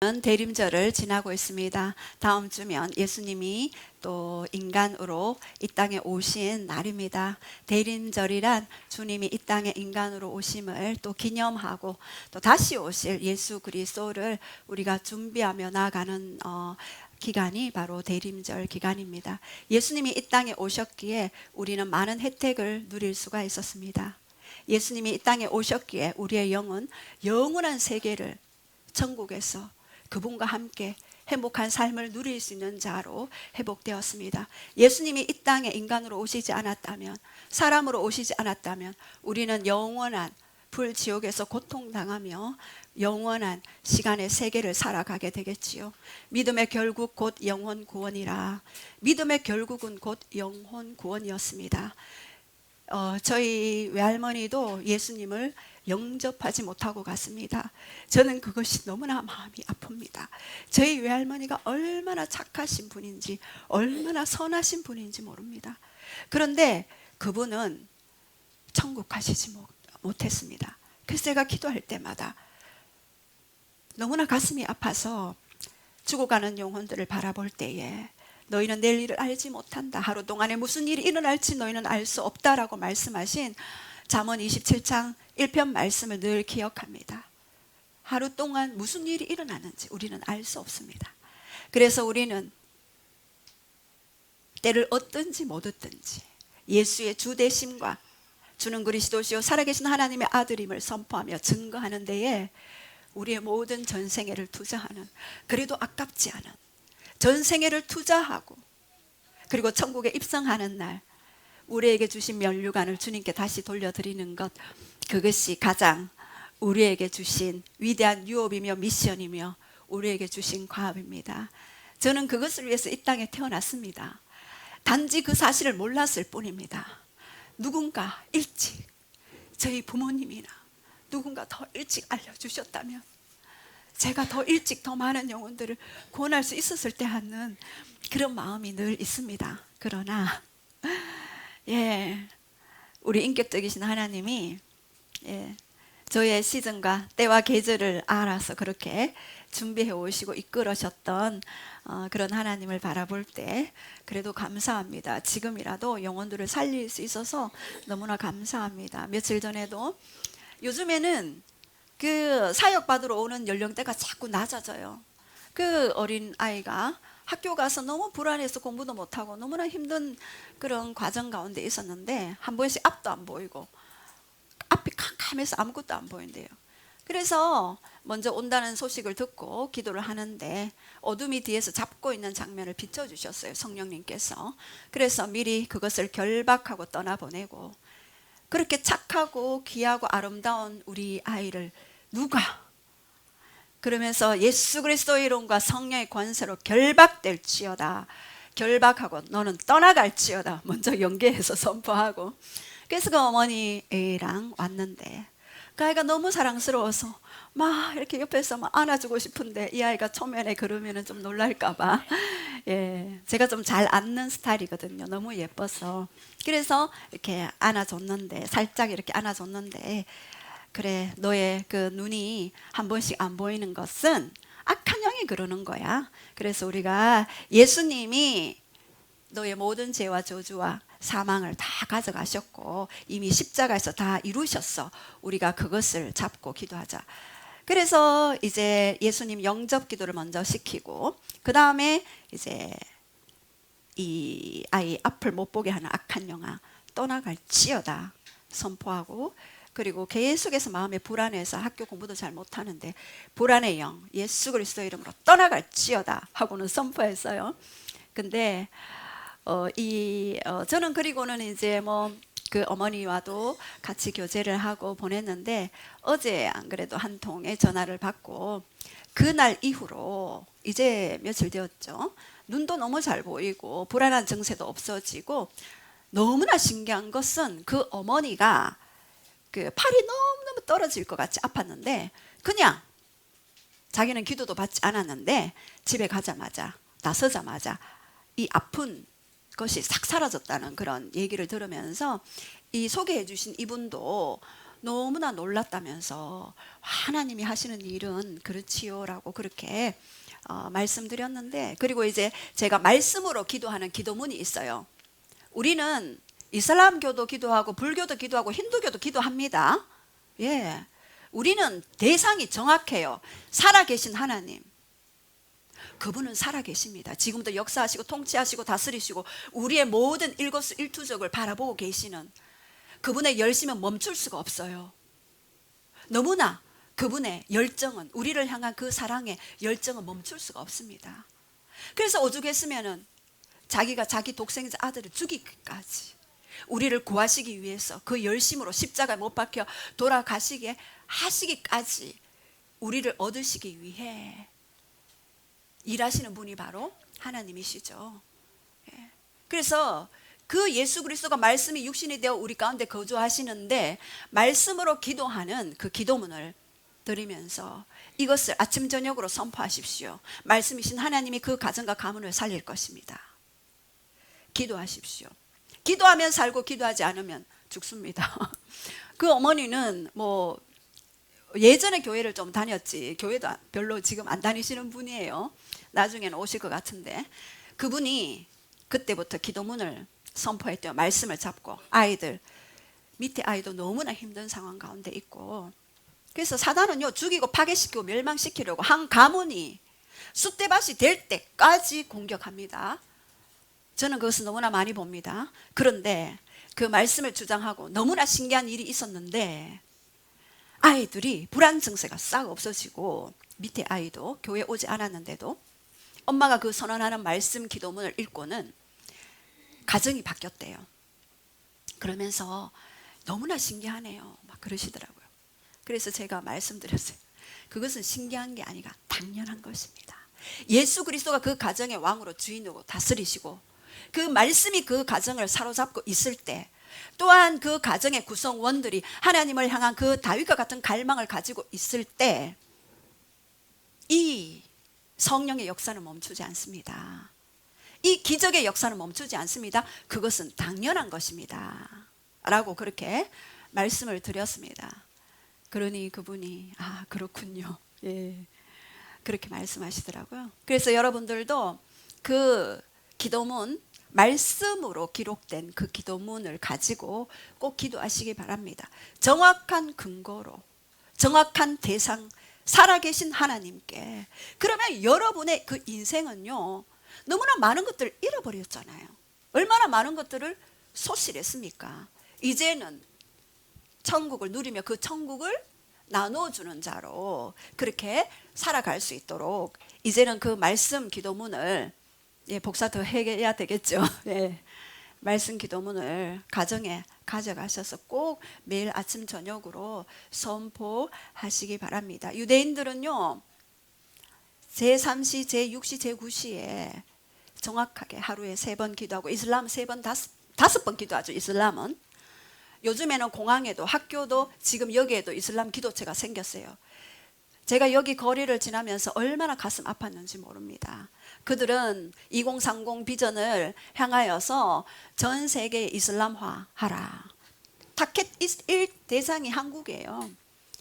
대림절을 지나고 있습니다. 다음 주면 예수님이 또 인간으로 이 땅에 오신 날입니다. 대림절이란 주님이 이 땅에 인간으로 오심을 또 기념하고 또 다시 오실 예수 그리스도를 우리가 준비하며 나아가는 기간이 바로 대림절 기간입니다. 예수님이 이 땅에 오셨기에 우리는 많은 혜택을 누릴 수가 있었습니다. 예수님이 이 땅에 오셨기에 우리의 영은 영원한 세계를 천국에서 그분과 함께 행복한 삶을 누릴 수 있는 자로 회복되었습니다. 예수님이 이 땅에 인간으로 오시지 않았다면, 사람으로 오시지 않았다면 우리는 영원한 불지옥에서 고통당하며 영원한 시간의 세계를 살아가게 되겠지요. 믿음의 결국 곧 영혼 구원이라. 믿음의 결국은 곧 영혼 구원이었습니다. 저희 외할머니도 예수님을 영접하지 못하고 갔습니다. 저는 그것이 너무나 마음이 아픕니다. 저희 외할머니가 얼마나 착하신 분인지, 얼마나 선하신 분인지 모릅니다. 그런데 그분은 천국 가시지 못했습니다. 그래서 제가 기도할 때마다 너무나 가슴이 아파서 죽어가는 영혼들을 바라볼 때에 너희는 내일 일을 알지 못한다. 하루 동안에 무슨 일이 일어날지 너희는 알 수 없다라고 말씀하신 잠언 27장 1편 말씀을 늘 기억합니다. 하루 동안 무슨 일이 일어나는지 우리는 알 수 없습니다. 그래서 우리는 때를 얻든지 못 얻든지 예수의 주되심과 주는 그리스도시요 살아계신 하나님의 아들임을 선포하며 증거하는 데에 우리의 모든 전생애를 투자하는, 그래도 아깝지 않은 전생애를 투자하고 그리고 천국에 입성하는 날 우리에게 주신 면류관을 주님께 다시 돌려드리는 것, 그것이 가장 우리에게 주신 위대한 유업이며 미션이며 우리에게 주신 과업입니다. 저는 그것을 위해서 이 땅에 태어났습니다. 단지 그 사실을 몰랐을 뿐입니다. 누군가 일찍, 저희 부모님이나 누군가 더 일찍 알려주셨다면 제가 더 일찍 더 많은 영혼들을 구원할 수 있었을 때 하는 그런 마음이 늘 있습니다. 그러나 우리 인격적이신 하나님이 저의 시즌과 때와 계절을 알아서 그렇게 준비해 오시고 이끌으셨던 그런 하나님을 바라볼 때 그래도 감사합니다. 지금이라도 영혼들을 살릴 수 있어서 너무나 감사합니다. 며칠 전에도 요즘에는 그 사역 받으러 오는 연령대가 자꾸 낮아져요. 그 어린 아이가 학교 가서 너무 불안해서 공부도 못하고 너무나 힘든 그런 과정 가운데 있었는데 한 번씩 앞도 안 보이고 앞이 캄캄해서 아무것도 안 보인대요. 그래서 먼저 온다는 소식을 듣고 기도를 하는데 어둠이 뒤에서 잡고 있는 장면을 비춰주셨어요, 성령님께서. 그래서 미리 그것을 결박하고 떠나보내고, 그렇게 착하고 귀하고 아름다운 우리 아이를 누가, 그러면서 예수 그리스도의 이름과 성령의 권세로 결박될지어다, 결박하고 너는 떠나갈지어다 먼저 연계해서 선포하고, 그래서 그 어머니랑 왔는데 그 아이가 너무 사랑스러워서 막 이렇게 옆에서 막 안아주고 싶은데 이 아이가 초면에 그러면 좀 놀랄까봐 제가 좀 잘 안는 스타일이거든요. 너무 예뻐서. 그래서 이렇게 안아줬는데, 살짝 이렇게 안아줬는데, 그래, 너의 그 눈이 한 번씩 안 보이는 것은 악한 영이 그러는 거야. 그래서 우리가 예수님이 너의 모든 죄와 저주와 사망을 다 가져가셨고 이미 십자가에서 다 이루셨어. 우리가 그것을 잡고 기도하자. 그래서 이제 예수님 영접 기도를 먼저 시키고, 그 다음에 이제 이 아이 앞을 못 보게 하는 악한 영아 떠나갈지어다 선포하고, 그리고 계속해서 마음에 불안해서 학교 공부도 잘 못하는데 불안의 영 예수 그리스도 이름으로 떠나갈지어다 하고는 선포했어요. 근데 저는 그리고는 이제 그 어머니와도 같이 교제를 하고 보냈는데 어제 안 그래도 한 통의 전화를 받고 그날 이후로 이제 며칠 되었죠. 눈도 너무 잘 보이고 불안한 증세도 없어지고, 너무나 신기한 것은 그 어머니가 그 팔이 너무너무 떨어질 것 같이 아팠는데 그냥 자기는 기도도 받지 않았는데 집에 가자마자 나서자마자 이 아픈 것이 싹 사라졌다는 그런 얘기를 들으면서 이 소개해 주신 이분도 너무나 놀랐다면서 하나님이 하시는 일은 그렇지요 라고 그렇게 말씀드렸는데, 그리고 이제 제가 말씀으로 기도하는 기도문이 있어요. 우리는 이슬람교도 기도하고 불교도 기도하고 힌두교도 기도합니다. 예, 우리는 대상이 정확해요. 살아계신 하나님, 그분은 살아계십니다. 지금도 역사하시고 통치하시고 다스리시고 우리의 모든 일거수일투족을 바라보고 계시는 그분의 열심은 멈출 수가 없어요. 너무나 그분의 열정은, 우리를 향한 그 사랑의 열정은 멈출 수가 없습니다. 그래서 오죽했으면은 자기가 자기 독생자 아들을 죽이기까지 우리를 구하시기 위해서 그 열심으로 십자가에 못 박혀 돌아가시게 하시기까지 우리를 얻으시기 위해 일하시는 분이 바로 하나님이시죠. 예. 그래서 그 예수 그리스도가 말씀이 육신이 되어 우리 가운데 거주하시는데, 말씀으로 기도하는 그 기도문을 드리면서 이것을 아침 저녁으로 선포하십시오. 말씀이신 하나님이 그 가정과 가문을 살릴 것입니다. 기도하십시오. 기도하면 살고 기도하지 않으면 죽습니다. 그 어머니는 뭐 예전에 교회를 좀 다녔지, 교회도 별로 지금 안 다니시는 분이에요. 나중에는 오실 것 같은데, 그분이 그때부터 기도문을 선포했대요. 말씀을 잡고. 아이들, 밑에 아이도 너무나 힘든 상황 가운데 있고, 그래서 사단은요, 죽이고 파괴시키고 멸망시키려고 한 가문이 쑥대밭이 될 때까지 공격합니다. 저는 그것을 너무나 많이 봅니다. 그런데 그 말씀을 주장하고 너무나 신기한 일이 있었는데, 아이들이 불안 증세가 싹 없어지고, 밑에 아이도 교회 오지 않았는데도 엄마가 그 선언하는 말씀 기도문을 읽고는 가정이 바뀌었대요. 그러면서 너무나 신기하네요 막 그러시더라고요. 그래서 제가 말씀드렸어요. 그것은 신기한 게 아니라 당연한 것입니다. 예수 그리스도가 그 가정의 왕으로 주인으로 다스리시고 그 말씀이 그 가정을 사로잡고 있을 때, 또한 그 가정의 구성원들이 하나님을 향한 그 다윗과 같은 갈망을 가지고 있을 때, 이 성령의 역사는 멈추지 않습니다. 이 기적의 역사는 멈추지 않습니다. 그것은 당연한 것입니다 라고 그렇게 말씀을 드렸습니다. 그러니 그분이 그렇군요, 예, 그렇게 말씀하시더라고요. 그래서 여러분들도 그 기도문, 말씀으로 기록된 그 기도문을 가지고 꼭 기도하시기 바랍니다. 정확한 근거로, 정확한 대상, 살아계신 하나님께. 그러면 여러분의 그 인생은요, 너무나 많은 것들을 잃어버렸잖아요. 얼마나 많은 것들을 소실했습니까? 이제는 천국을 누리며 그 천국을 나눠주는 자로 그렇게 살아갈 수 있도록 이제는 그 말씀 기도문을, 복사 더 해야 되겠죠. 예. 말씀 기도문을 가정에 가져가셔서 꼭 매일 아침 저녁으로 선포하시기 바랍니다. 유대인들은요, 제3시, 제6시, 제9시에 정확하게 하루에 3번 기도하고, 이슬람 3번, 5번 기도하죠. 이슬람은 요즘에는 공항에도 학교도 지금 여기에도 이슬람 기도체가 생겼어요. 제가 여기 거리를 지나면서 얼마나 가슴 아팠는지 모릅니다. 그들은 2030 비전을 향하여서 전 세계 이슬람화 하라. 타켓 1 대상이 한국이에요.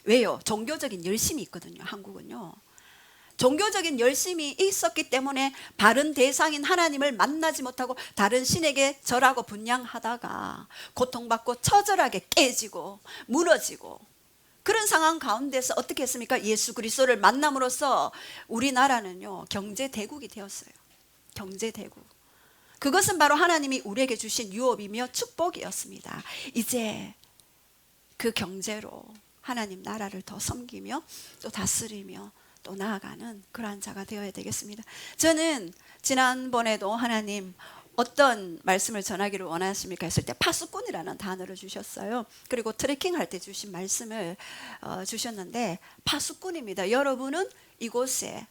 왜요? 종교적인 열심이 있거든요. 한국은요, 종교적인 열심이 있었기 때문에 바른 대상인 하나님을 만나지 못하고 다른 신에게 절하고 분향하다가 고통받고 처절하게 깨지고 무너지고, 그런 상황 가운데서 어떻게 했습니까? 예수 그리스도를 만남으로써 우리나라는요, 경제대국이 되었어요. 경제대국. 그것은 바로 하나님이 우리에게 주신 유업이며 축복이었습니다. 이제 그 경제로 하나님 나라를 더 섬기며 또 다스리며 또 나아가는 그러한 자가 되어야 되겠습니다. 저는 지난번에도 하나님 어떤 말씀을 전하기를 원하십니까 했을 때 파수꾼이라는 단어를 주셨어요. 그리고 트레킹할 때 주신 말씀을 주셨는데, 파수꾼입니다. 여러분은 이곳에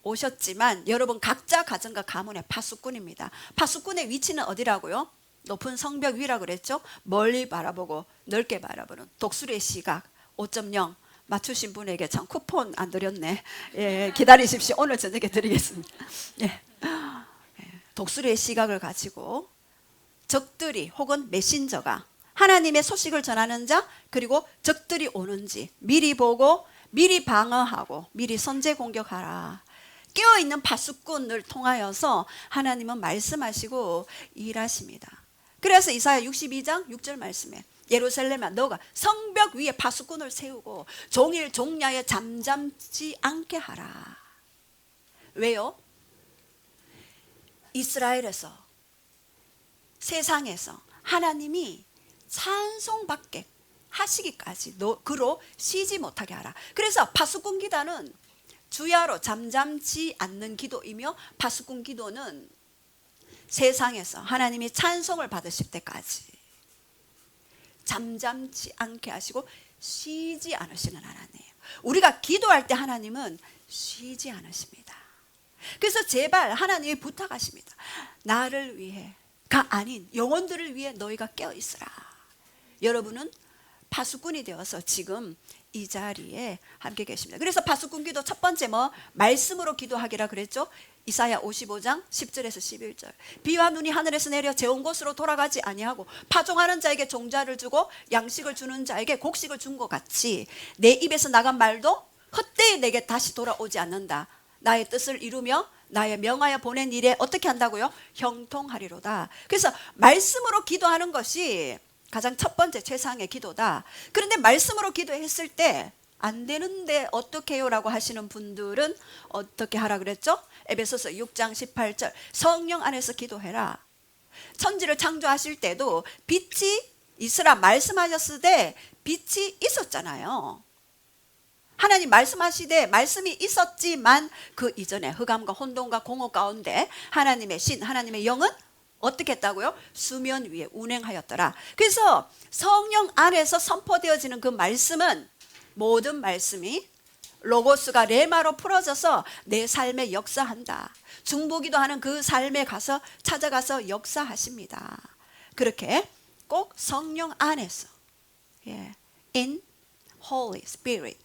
오셨지만 여러분 각자 가정과 가문의 파수꾼입니다. 파수꾼의 위치는 어디라고요? 높은 성벽 위라 그랬죠. 멀리 바라보고 넓게 바라보는 독수리의 시각 5.0 맞추신 분에게 참 쿠폰 안 드렸네. 예, 기다리십시오. 오늘 저녁에 드리겠습니다. 예. 독수리의 시각을 가지고 적들이 혹은 메신저가 하나님의 소식을 전하는 자, 그리고 적들이 오는지 미리 보고 미리 방어하고 미리 선제 공격하라. 깨어있는 파수꾼을 통하여서 하나님은 말씀하시고 일하십니다. 그래서 이사야 62장 6절 말씀에 예루살렘아 너가 성벽 위에 파수꾼을 세우고 종일 종야에 잠잠지 않게 하라. 왜요? 이스라엘에서 세상에서 하나님이 찬송받게 하시기까지 그로 쉬지 못하게 하라. 그래서 파수꾼 기도는 주야로 잠잠지 않는 기도이며 파수꾼 기도는 세상에서 하나님이 찬송을 받으실 때까지 잠잠지 않게 하시고 쉬지 않으시는 하나님이에요. 우리가 기도할 때 하나님은 쉬지 않으십니다. 그래서 제발 하나님이 부탁하십니다. 나를 위해가 아닌 영혼들을 위해 너희가 깨어있으라. 여러분은 파수꾼이 되어서 지금 이 자리에 함께 계십니다. 그래서 파수꾼 기도 첫 번째 말씀으로 기도하기라 그랬죠. 이사야 55장 10절에서 11절. 비와 눈이 하늘에서 내려 재온 곳으로 돌아가지 아니하고 파종하는 자에게 종자를 주고 양식을 주는 자에게 곡식을 준 것 같이 내 입에서 나간 말도 헛되이 내게 다시 돌아오지 않는다. 나의 뜻을 이루며 나의 명하여 보낸 일에 어떻게 한다고요? 형통하리로다. 그래서 말씀으로 기도하는 것이 가장 첫 번째 최상의 기도다. 그런데 말씀으로 기도했을 때 안 되는데 어떻게 해요? 라고 하시는 분들은 어떻게 하라 그랬죠? 에베소서 6장 18절 성령 안에서 기도해라. 천지를 창조하실 때도 빛이 있으라 말씀하셨을 때 빛이 있었잖아요. 하나님 말씀하시되 말씀이 있었지만 그 이전에 흑암과 혼돈과 공허 가운데 하나님의 신, 하나님의 영은 어떻게 했다고요? 수면 위에 운행하였더라. 그래서 성령 안에서 선포되어지는 그 말씀은 모든 말씀이 로고스가 레마로 풀어져서 내 삶에 역사한다. 중보기도 하는 그 삶에 가서 찾아가서 역사하십니다. 그렇게 꼭 성령 안에서 in Holy Spirit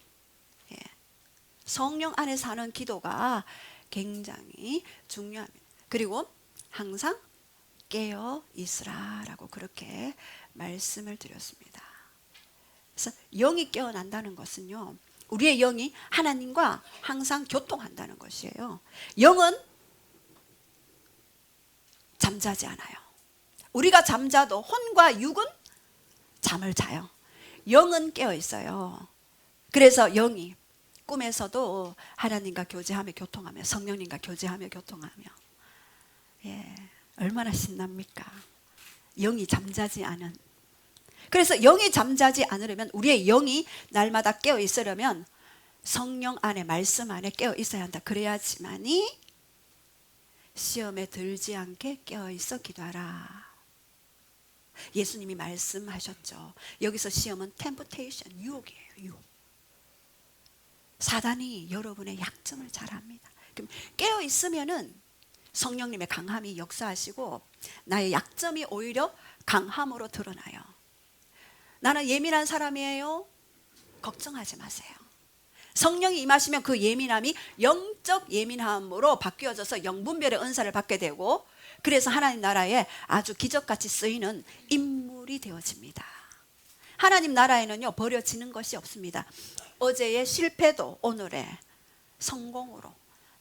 성령 안에서 하는 기도가 굉장히 중요합니다. 그리고 항상 깨어 있으라 라고 그렇게 말씀을 드렸습니다. 그래서 영이 깨어난다는 것은요, 우리의 영이 하나님과 항상 교통한다는 것이에요. 영은 잠자지 않아요. 우리가 잠자도 혼과 육은 잠을 자요. 영은 깨어 있어요. 그래서 영이 꿈에서도 하나님과 교제하며 교통하며 성령님과 교제하며 교통하며 얼마나 신납니까? 영이 잠자지 않은. 그래서 영이 잠자지 않으려면 우리의 영이 날마다 깨어 있으려면 성령 안에 말씀 안에 깨어 있어야 한다. 그래야지만이 시험에 들지 않게 깨어 있어 기도하라. 예수님이 말씀하셨죠. 여기서 시험은 temptation, 유혹이에요. 유혹. 사단이 여러분의 약점을 잘 압니다. 그럼 깨어 있으면은 성령님의 강함이 역사하시고 나의 약점이 오히려 강함으로 드러나요. 나는 예민한 사람이에요. 걱정하지 마세요. 성령이 임하시면 그 예민함이 영적 예민함으로 바뀌어져서 영분별의 은사를 받게 되고 그래서 하나님 나라에 아주 기적같이 쓰이는 인물이 되어집니다. 하나님 나라에는요 버려지는 것이 없습니다. 어제의 실패도 오늘의 성공으로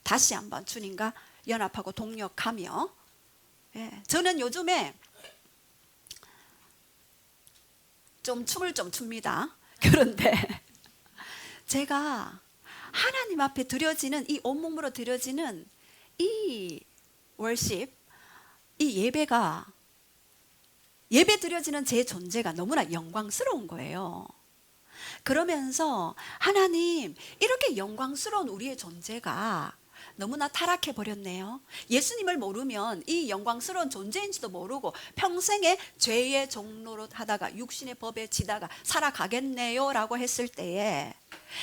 다시 한번 주님과 연합하고 동력하며 저는 요즘에 좀 춤을 좀 춥니다. 그런데 제가 하나님 앞에 드려지는 이 온몸으로 드려지는 이 월십, 이 예배가 예배 드려지는 제 존재가 너무나 영광스러운 거예요. 그러면서 하나님 이렇게 영광스러운 우리의 존재가 너무나 타락해 버렸네요. 예수님을 모르면 이 영광스러운 존재인지도 모르고 평생에 죄의 종로로 하다가 육신의 법에 지다가 살아가겠네요 라고 했을 때에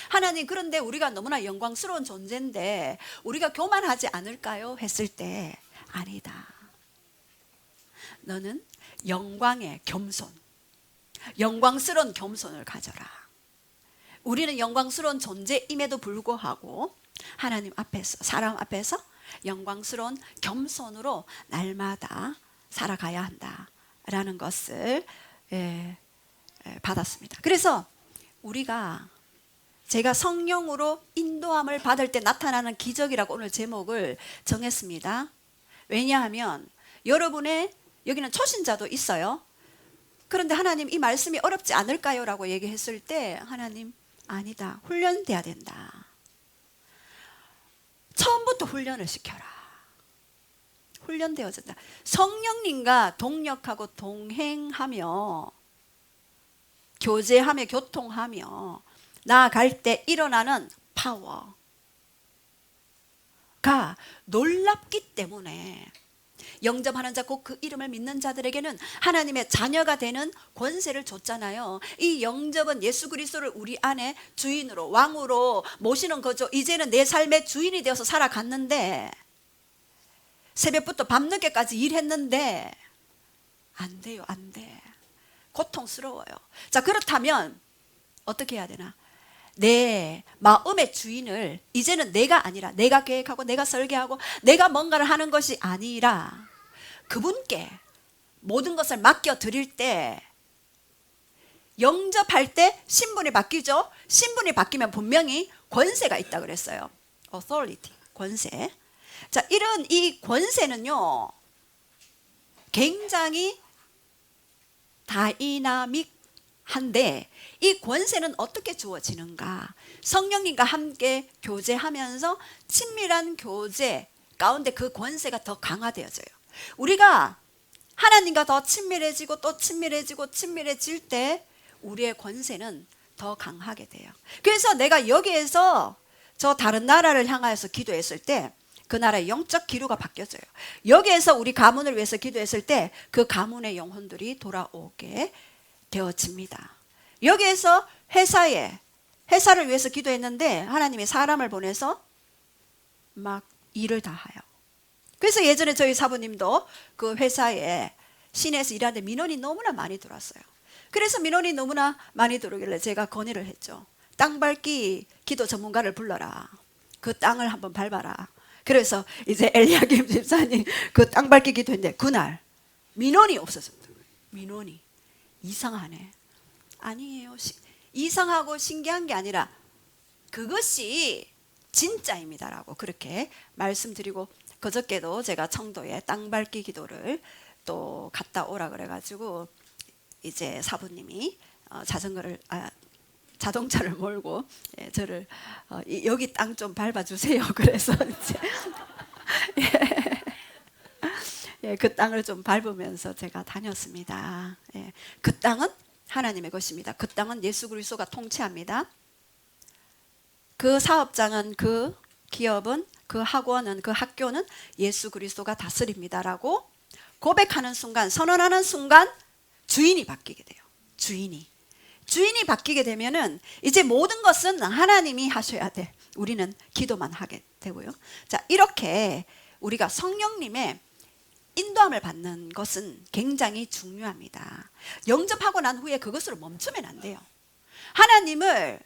하나님 그런데 우리가 너무나 영광스러운 존재인데 우리가 교만하지 않을까요? 했을 때 아니다. 너는 영광의 겸손, 영광스러운 겸손을 가져라. 우리는 영광스러운 존재임에도 불구하고 하나님 앞에서 사람 앞에서 영광스러운 겸손으로 날마다 살아가야 한다라는 것을 받았습니다. 그래서 우리가 제가 성령으로 인도함을 받을 때 나타나는 기적이라고 오늘 제목을 정했습니다. 왜냐하면 여러분의 여기는 초신자도 있어요. 그런데 하나님 이 말씀이 어렵지 않을까요? 라고 얘기했을 때 하나님 아니다. 훈련돼야 된다. 처음부터 훈련을 시켜라. 훈련되어진다. 성령님과 동역하고 동행하며 교제하며 교통하며 나아갈 때 일어나는 파워가 놀랍기 때문에 영접하는 자 곧 그 이름을 믿는 자들에게는 하나님의 자녀가 되는 권세를 줬잖아요. 이 영접은 예수 그리스도를 우리 안에 주인으로 왕으로 모시는 거죠. 이제는 내 삶의 주인이 되어서 살아갔는데 새벽부터 밤늦게까지 일했는데 안 돼요. 안 돼. 고통스러워요. 자, 그렇다면 어떻게 해야 되나? 내 마음의 주인을 이제는 내가 아니라 내가 계획하고 내가 설계하고 내가 뭔가를 하는 것이 아니라 그분께 모든 것을 맡겨드릴 때 영접할 때 신분이 바뀌죠. 신분이 바뀌면 분명히 권세가 있다 그랬어요. authority, 권세. 자, 이런 이 권세는요 굉장히 다이나믹한데 이 권세는 어떻게 주어지는가? 성령님과 함께 교제하면서 친밀한 교제 가운데 그 권세가 더 강화되어져요. 우리가 하나님과 더 친밀해지고 또 친밀해질 때 우리의 권세는 더 강하게 돼요. 그래서 내가 여기에서 저 다른 나라를 향하여서 기도했을 때 그 나라의 영적 기류가 바뀌어져요. 여기에서 우리 가문을 위해서 기도했을 때 그 가문의 영혼들이 돌아오게 되어집니다. 여기에서 회사를 위해서 기도했는데 하나님이 사람을 보내서 막 일을 다 해요. 그래서 예전에 저희 사부님도 그 회사에 시내에서 일하는데 민원이 너무나 많이 들어왔어요. 그래서 민원이 너무나 많이 들어오길래 제가 건의를 했죠. 땅 밟기 기도 전문가를 불러라. 그 땅을 한번 밟아라. 그래서 이제 엘리야김 집사님 그 땅 밟기 기도했는데 그날 민원이 없었습니다. 민원이 이상하네. 아니에요. 이상하고 신기한 게 아니라 그것이 진짜입니다라고 그렇게 말씀드리고 그저께도 제가 청도에 땅 밟기 기도를 또 갔다 오라 그래가지고 이제 사부님이 자동차를 몰고 저를 여기 땅 좀 밟아주세요. 그래서 이제 그 땅을 좀 밟으면서 제가 다녔습니다. 그 땅은 하나님의 것입니다. 그 땅은 예수 그리스도가 통치합니다. 그 사업장은 그 기업은 그 학원은 그 학교는 예수 그리스도가 다스립니다라고 고백하는 순간 선언하는 순간 주인이 바뀌게 돼요. 주인이 바뀌게 되면은 이제 모든 것은 하나님이 하셔야 돼. 우리는 기도만 하게 되고요. 자, 이렇게 우리가 성령님의 인도함을 받는 것은 굉장히 중요합니다. 영접하고 난 후에 그것으로 멈추면 안 돼요. 하나님을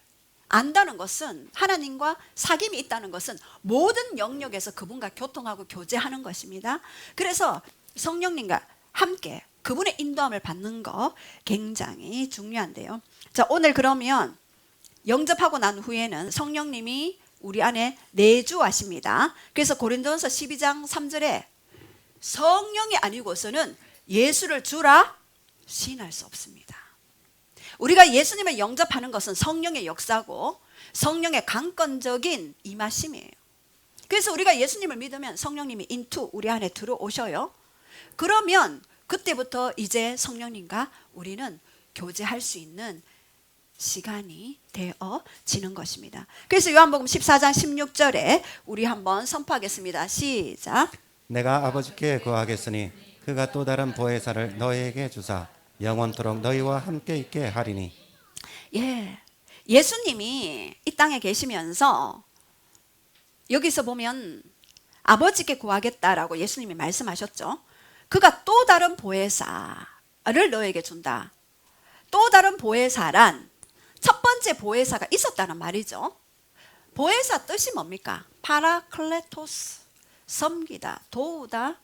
안다는 것은 하나님과 사귐이 있다는 것은 모든 영역에서 그분과 교통하고 교제하는 것입니다. 그래서 성령님과 함께 그분의 인도함을 받는 거 굉장히 중요한데요. 자, 오늘 그러면 영접하고 난 후에는 성령님이 우리 안에 내주하십니다. 그래서 고린도전서 12장 3절에 성령이 아니고서는 예수를 주라 시인할 수 없습니다. 우리가 예수님을 영접하는 것은 성령의 역사고 성령의 강권적인 임하심이에요. 그래서 우리가 예수님을 믿으면 성령님이 인투 우리 안에 들어오셔요. 그러면 그때부터 이제 성령님과 우리는 교제할 수 있는 시간이 되어지는 것입니다. 그래서 요한복음 14장 16절에 우리 한번 선포하겠습니다. 시작. 내가 아버지께 구하겠으니 그가 또 다른 보혜사를 너희에게 주사 영원토록 너희와 함께 있게 하리니. 예수님이 이 땅에 계시면서 여기서 보면 아버지께 구하겠다라고 예수님이 말씀하셨죠. 그가 또 다른 보혜사를 너에게 준다. 또 다른 보혜사란 첫 번째 보혜사가 있었다는 말이죠. 보혜사 뜻이 뭡니까? 파라클레토스, 섬기다, 도우다,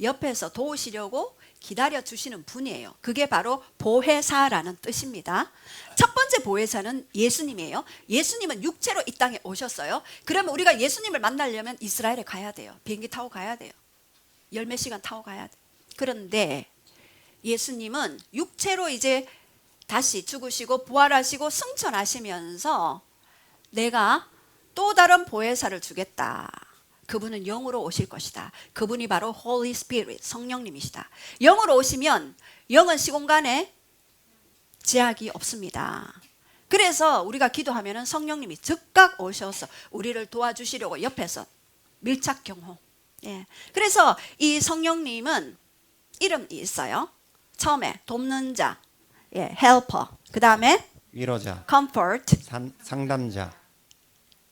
옆에서 도우시려고 기다려 주시는 분이에요. 그게 바로 보혜사라는 뜻입니다. 첫 번째 보혜사는 예수님이에요. 예수님은 육체로 이 땅에 오셨어요. 그러면 우리가 예수님을 만나려면 이스라엘에 가야 돼요. 비행기 타고 가야 돼요. 열 몇 시간 타고 가야 돼요. 그런데 예수님은 육체로 이제 다시 죽으시고 부활하시고 승천하시면서 내가 또 다른 보혜사를 주겠다. 그분은 영으로 오실 것이다. 그분이 바로 Holy Spirit, 성령님이시다. 영으로 오시면 영은 시공간에 제약이 없습니다. 그래서 우리가 기도하면 성령님이 즉각 오셔서 우리를 도와주시려고 옆에서 밀착 경호. 예. 그래서 이 성령님은 이름이 있어요. 처음에 돕는 자, 예, helper. 그 다음에 위로자, comfort, 상담자,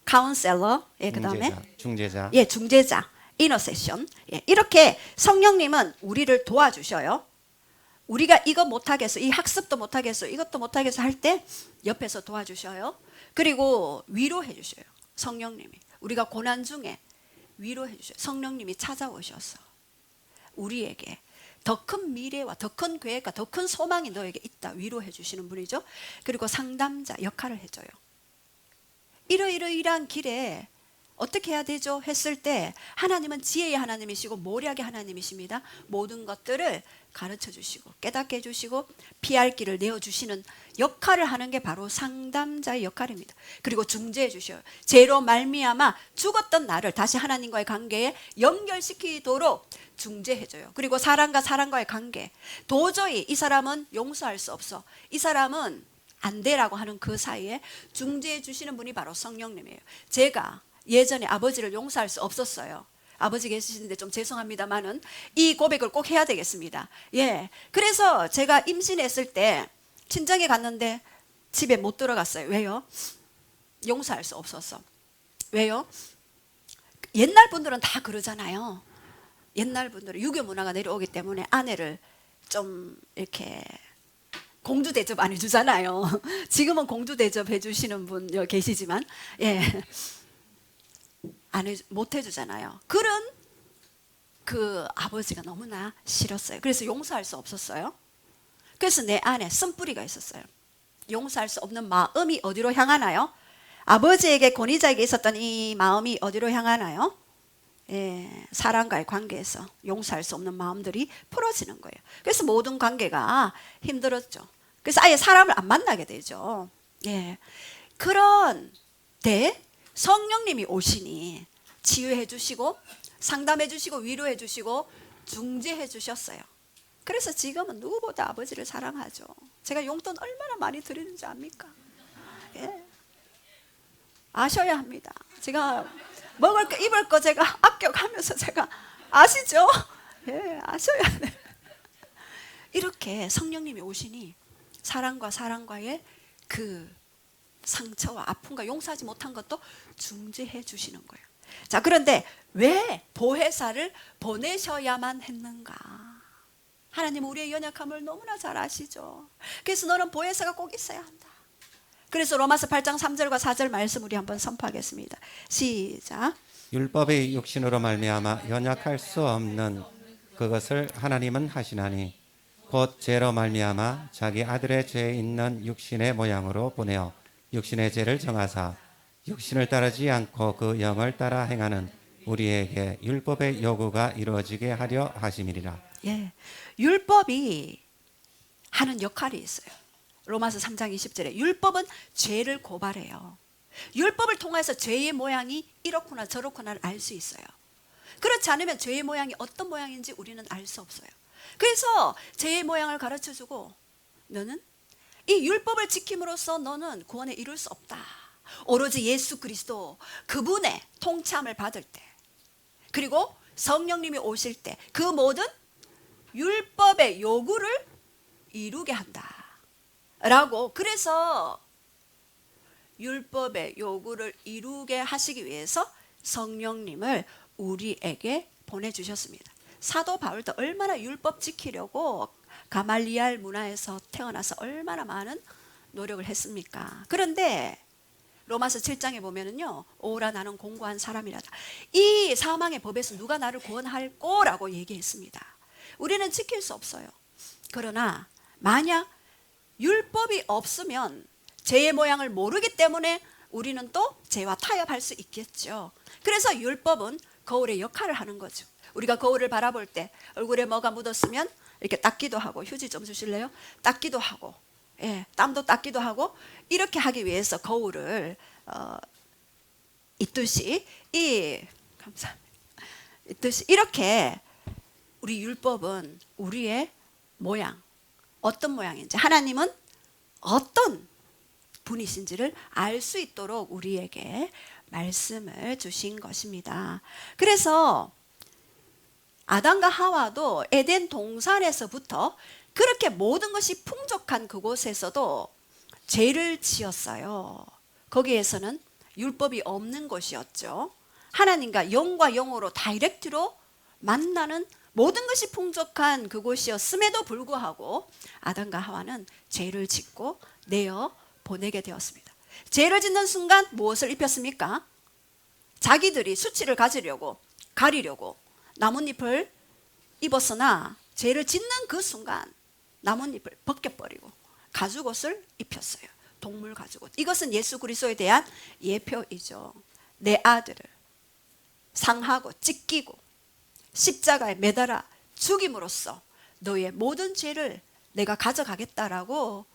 counselor. 예, 그 다음에 중재자. 예, 중재자, intercession. 예, 이렇게 성령님은 우리를 도와주셔요. 우리가 이거 못하겠어, 이 학습도 못하겠어, 이것도 못하겠어 할 때 옆에서 도와주셔요. 그리고 위로해 주셔요. 성령님이 우리가 고난 중에 위로해 주셔요. 성령님이 찾아오셔서 우리에게 더 큰 미래와 더 큰 계획과 더 큰 소망이 너에게 있다 위로해 주시는 분이죠. 그리고 상담자 역할을 해줘요. 이러이러이러한 길에 어떻게 해야 되죠? 했을 때 하나님은 지혜의 하나님이시고 모략의 하나님이십니다. 모든 것들을 가르쳐 주시고 깨닫게 해주시고 피할 길을 내어주시는 역할을 하는 게 바로 상담자의 역할입니다. 그리고 중재해 주셔요. 죄로 말미암아 죽었던 나를 다시 하나님과의 관계에 연결시키도록 중재해 줘요. 그리고 사람과 사람과의 관계, 도저히 이 사람은 용서할 수 없어, 이 사람은 안 돼라고 하는 그 사이에 중재해 주시는 분이 바로 성령님이에요. 제가 예전에 아버지를 용서할 수 없었어요. 아버지 계시는데 좀 죄송합니다만은 이 고백을 꼭 해야 되겠습니다. 예, 그래서 제가 임신했을 때 친정에 갔는데 집에 못 들어갔어요. 왜요? 용서할 수 없었어. 왜요? 옛날 분들은 다 그러잖아요. 옛날 분들은 유교 문화가 내려오기 때문에 아내를 좀 이렇게 공주 대접 안 해주잖아요. 지금은 공주 대접 해주시는 분 계시지만, 예, 못 해주잖아요. 그런 그 아버지가 너무나 싫었어요. 그래서 용서할 수 없었어요. 그래서 내 안에 쓴뿌리가 있었어요. 용서할 수 없는 마음이 어디로 향하나요? 아버지에게 권위자에게 있었던 이 마음이 어디로 향하나요? 예, 사람과의 관계에서 용서할 수 없는 마음들이 풀어지는 거예요. 그래서 모든 관계가 힘들었죠. 그래서 아예 사람을 안 만나게 되죠. 예, 그런데 성령님이 오시니 치유해 주시고 상담해 주시고 위로해 주시고 중재해 주셨어요. 그래서 지금은 누구보다 아버지를 사랑하죠. 제가 용돈 얼마나 많이 드리는지 압니까? 예, 아셔야 합니다. 제가 먹을 거 입을 거 제가 아껴가면서 제가 아시죠? 예, 아셔야 돼요. 이렇게 성령님이 오시니 사랑과 사랑과의 그 상처와 아픔과 용서하지 못한 것도 중재해 주시는 거예요. 자, 그런데 왜 보혜사를 보내셔야만 했는가? 하나님 우리의 연약함을 너무나 잘 아시죠. 그래서 너는 보혜사가 꼭 있어야 한다. 그래서 로마서 8장 3절과 4절 말씀 우리 한번 선포하겠습니다. 시작. 율법의 육신으로 말미암아 연약할 수 없는 그것을 하나님은 하시나니 곧 죄로 말미암아 자기 아들의 죄에 있는 육신의 모양으로 보내어 육신의 죄를 정하사 육신을 따르지 않고 그 영을 따라 행하는 우리에게 율법의 요구가 이루어지게 하려 하심이리라. 예, 율법이 하는 역할이 있어요. 로마서 3장 20절에 율법은 죄를 고발해요. 율법을 통해서 죄의 모양이 이렇구나 저렇구나를 알 수 있어요. 그렇지 않으면 죄의 모양이 어떤 모양인지 우리는 알 수 없어요. 그래서 죄의 모양을 가르쳐주고 너는 이 율법을 지킴으로써 너는 구원에 이룰 수 없다. 오로지 예수 그리스도 그분의 통참을 받을 때 그리고 성령님이 오실 때 그 모든 율법의 요구를 이루게 한다 라고. 그래서 율법의 요구를 이루게 하시기 위해서 성령님을 우리에게 보내주셨습니다. 사도 바울도 얼마나 율법 지키려고 가말리알 문화에서 태어나서 얼마나 많은 노력을 했습니까? 그런데 로마서 7장에 보면은요, 오라 나는 공고한 사람이라다. 이 사망의 법에서 누가 나를 구원할꼬라고 얘기했습니다. 우리는 지킬 수 없어요. 그러나 만약 율법이 없으면 죄의 모양을 모르기 때문에 우리는 또 죄와 타협할 수 있겠죠. 그래서 율법은 거울의 역할을 하는 거죠. 우리가 거울을 바라볼 때 얼굴에 뭐가 묻었으면 이렇게 닦기도 하고, 휴지 좀 주실래요? 닦기도 하고, 땀도 닦기도 하고, 이렇게 하기 위해서 거울을 있듯이 감사합니다. 있듯이 이렇게 우리 율법은 우리의 모양, 어떤 모양인지, 하나님은 어떤 분이신지를 알 수 있도록 우리에게 말씀을 주신 것입니다. 그래서 아담과 하와도 에덴 동산에서부터 그렇게 모든 것이 풍족한 그곳에서도 죄를 지었어요. 거기에서는 율법이 없는 곳이었죠. 하나님과 영과 영으로 다이렉트로 만나는 모든 것이 풍족한 그곳이었음에도 불구하고 아담과 하와는 죄를 짓고 내어 보내게 되었습니다. 죄를 짓는 순간 무엇을 입혔습니까? 자기들이 수치를 가리려고 나뭇잎을 입었으나 죄를 짓는 그 순간 나뭇잎을 벗겨버리고 가죽옷을 입혔어요. 동물 가죽옷. 이것은 예수 그리스도에 대한 예표이죠. 내 아들을 상하고 찢기고 십자가에 매달아 죽임으로써 너의 모든 죄를 내가 가져가겠다라고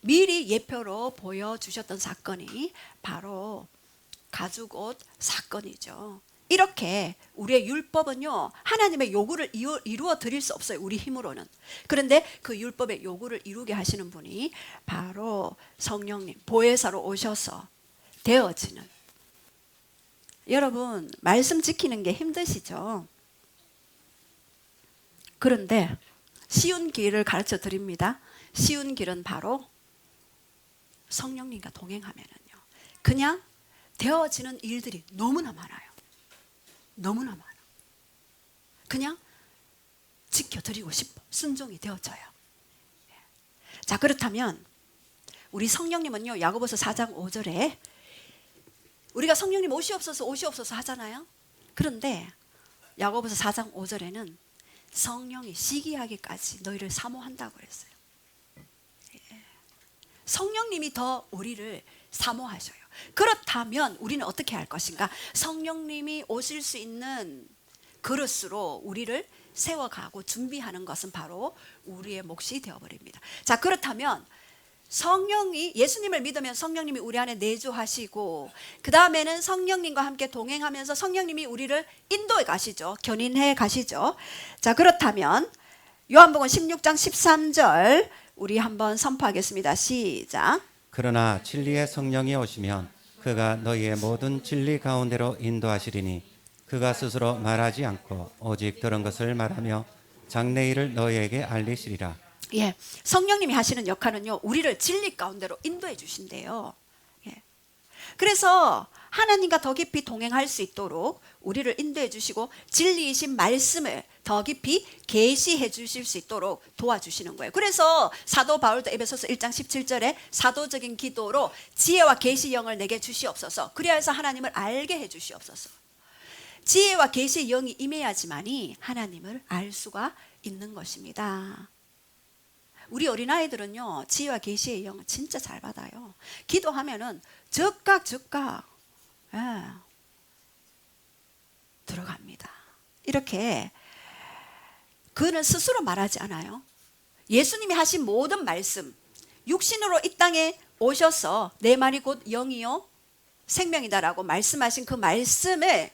미리 예표로 보여주셨던 사건이 바로 가죽옷 사건이죠. 이렇게 우리의 율법은요, 하나님의 요구를 이루어 드릴 수 없어요, 우리 힘으로는. 그런데 그 율법의 요구를 이루게 하시는 분이 바로 성령님, 보혜사로 오셔서 되어지는. 여러분, 말씀 지키는 게 힘드시죠? 그런데 쉬운 길을 가르쳐 드립니다. 쉬운 길은 바로 성령님과 동행하면은요, 그냥 되어지는 일들이 너무나 많아요. 너무나 많아. 그냥 지켜드리고 싶어. 순종이 되어져요. 자, 그렇다면 우리 성령님은요, 야고보서 4장 5절에 우리가 성령님 오시옵소서 오시옵소서 하잖아요. 그런데 야고보서 4장 5절에는 성령이 시기하기까지 너희를 사모한다고 그랬어요. 성령님이 더 우리를 사모하셔요. 그렇다면 우리는 어떻게 할 것인가? 성령님이 오실 수 있는 그릇으로 우리를 세워가고 준비하는 것은 바로 우리의 몫이 되어버립니다. 자, 그렇다면 성령이, 예수님을 믿으면 성령님이 우리 안에 내주하시고, 그 다음에는 성령님과 함께 동행하면서 성령님이 우리를 인도해 가시죠. 견인해 가시죠. 자, 그렇다면 요한복음 16장 13절 우리 한번 선포하겠습니다. 시작. 그러나 진리의 성령이 오시면 그가 너희의 모든 진리 가운데로 인도하시리니 그가 스스로 말하지 않고 오직 들은 것을 말하며 장래일을 너희에게 알리시리라. 예, 성령님이 하시는 역할은요, 우리를 진리 가운데로 인도해 주신대요. 예. 그래서 하나님과 더 깊이 동행할 수 있도록 우리를 인도해 주시고 진리이신 말씀을 더 깊이 계시해 주실 수 있도록 도와주시는 거예요. 그래서 사도 바울도 에베소서 1장 17절에 사도적인 기도로 지혜와 계시 영을 내게 주시옵소서. 그래야 해서 하나님을 알게 해 주시옵소서. 지혜와 계시의 영이 임해야지만이 하나님을 알 수가 있는 것입니다. 우리 어린아이들은요, 지혜와 계시의 영을 진짜 잘 받아요. 기도하면은 즉각 들어갑니다. 이렇게 그는 스스로 말하지 않아요. 예수님이 하신 모든 말씀, 육신으로 이 땅에 오셔서 내 말이 곧 영이요 생명이다라고 말씀하신 그 말씀을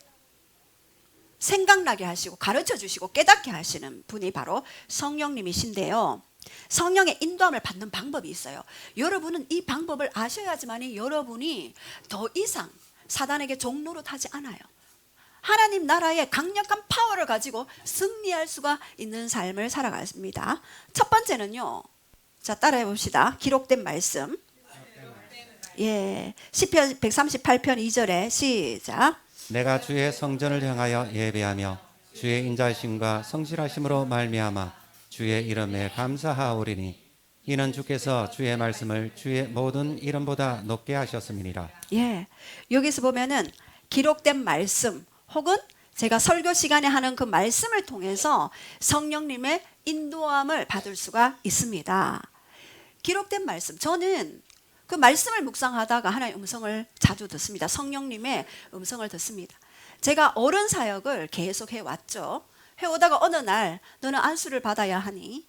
생각나게 하시고 가르쳐 주시고 깨닫게 하시는 분이 바로 성령님이신데요. 성령의 인도함을 받는 방법이 있어요. 여러분은 이 방법을 아셔야지만이 여러분이 더 이상 사단에게 종노릇하지 않아요. 하나님 나라의 강력한 파워를 가지고 승리할 수가 있는 삶을 살아갑니다. 첫 번째는요, 자, 따라해 봅시다. 기록된 말씀. 예, 시편 138편 2절에 시작. 내가 주의 성전을 향하여 예배하며 주의 인자하심과 성실하심으로 말미암아 주의 이름에 감사하오리니 이는 주께서 주의 말씀을 주의 모든 이름보다 높게 하셨음이니라. 예, 여기서 보면은 기록된 말씀 혹은 제가 설교 시간에 하는 그 말씀을 통해서 성령님의 인도함을 받을 수가 있습니다. 기록된 말씀, 저는 그 말씀을 묵상하다가 하나님의 음성을 자주 듣습니다. 성령님의 음성을 듣습니다. 제가 어른 사역을 계속 해왔죠. 해오다가 어느 날 너는 안수를 받아야 하니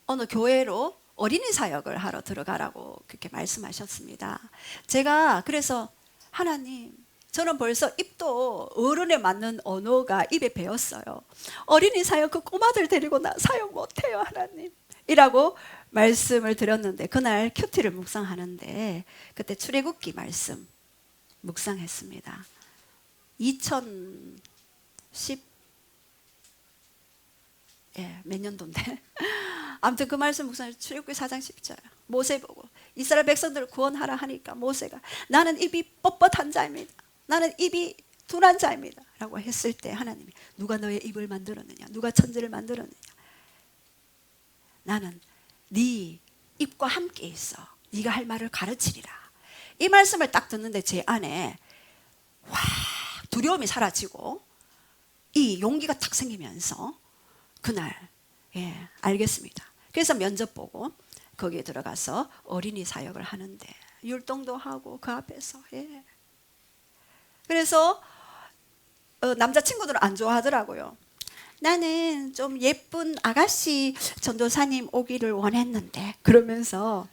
어느 교회로 어린이 사역을 하러 들어가라고 그렇게 말씀하셨습니다. 제가 그래서 하나님, 저는 벌써 입도 어른에 맞는 언어가 입에 배었어요. 어린이 사역 그 꼬마들 데리고 나 사역 못해요 하나님 이라고 말씀을 드렸는데, 그날 큐티를 묵상하는데 그때 출애굽기 말씀 묵상했습니다. 2010 몇 년도인데 아무튼 그 말씀 묵상, 출애굽기 4장 10절 모세 보고 이스라엘 백성들을 구원하라 하니까 모세가 나는 입이 뻣뻣한 자입니다. 나는 입이 둔한 자입니다 라고 했을 때 하나님이 누가 너의 입을 만들었느냐, 누가 천지를 만들었느냐, 나는 네 입과 함께 있어, 네가 할 말을 가르치리라. 이 말씀을 딱 듣는데 제 안에 와 두려움이 사라지고 이 용기가 탁 생기면서 그날 알겠습니다. 그래서 면접 보고 거기에 들어가서 어린이 사역을 하는데 율동도 하고 그 앞에서 그래서 남자친구들은 안 좋아하더라고요. 나는 좀 예쁜 아가씨 전도사님 오기를 원했는데 그러면서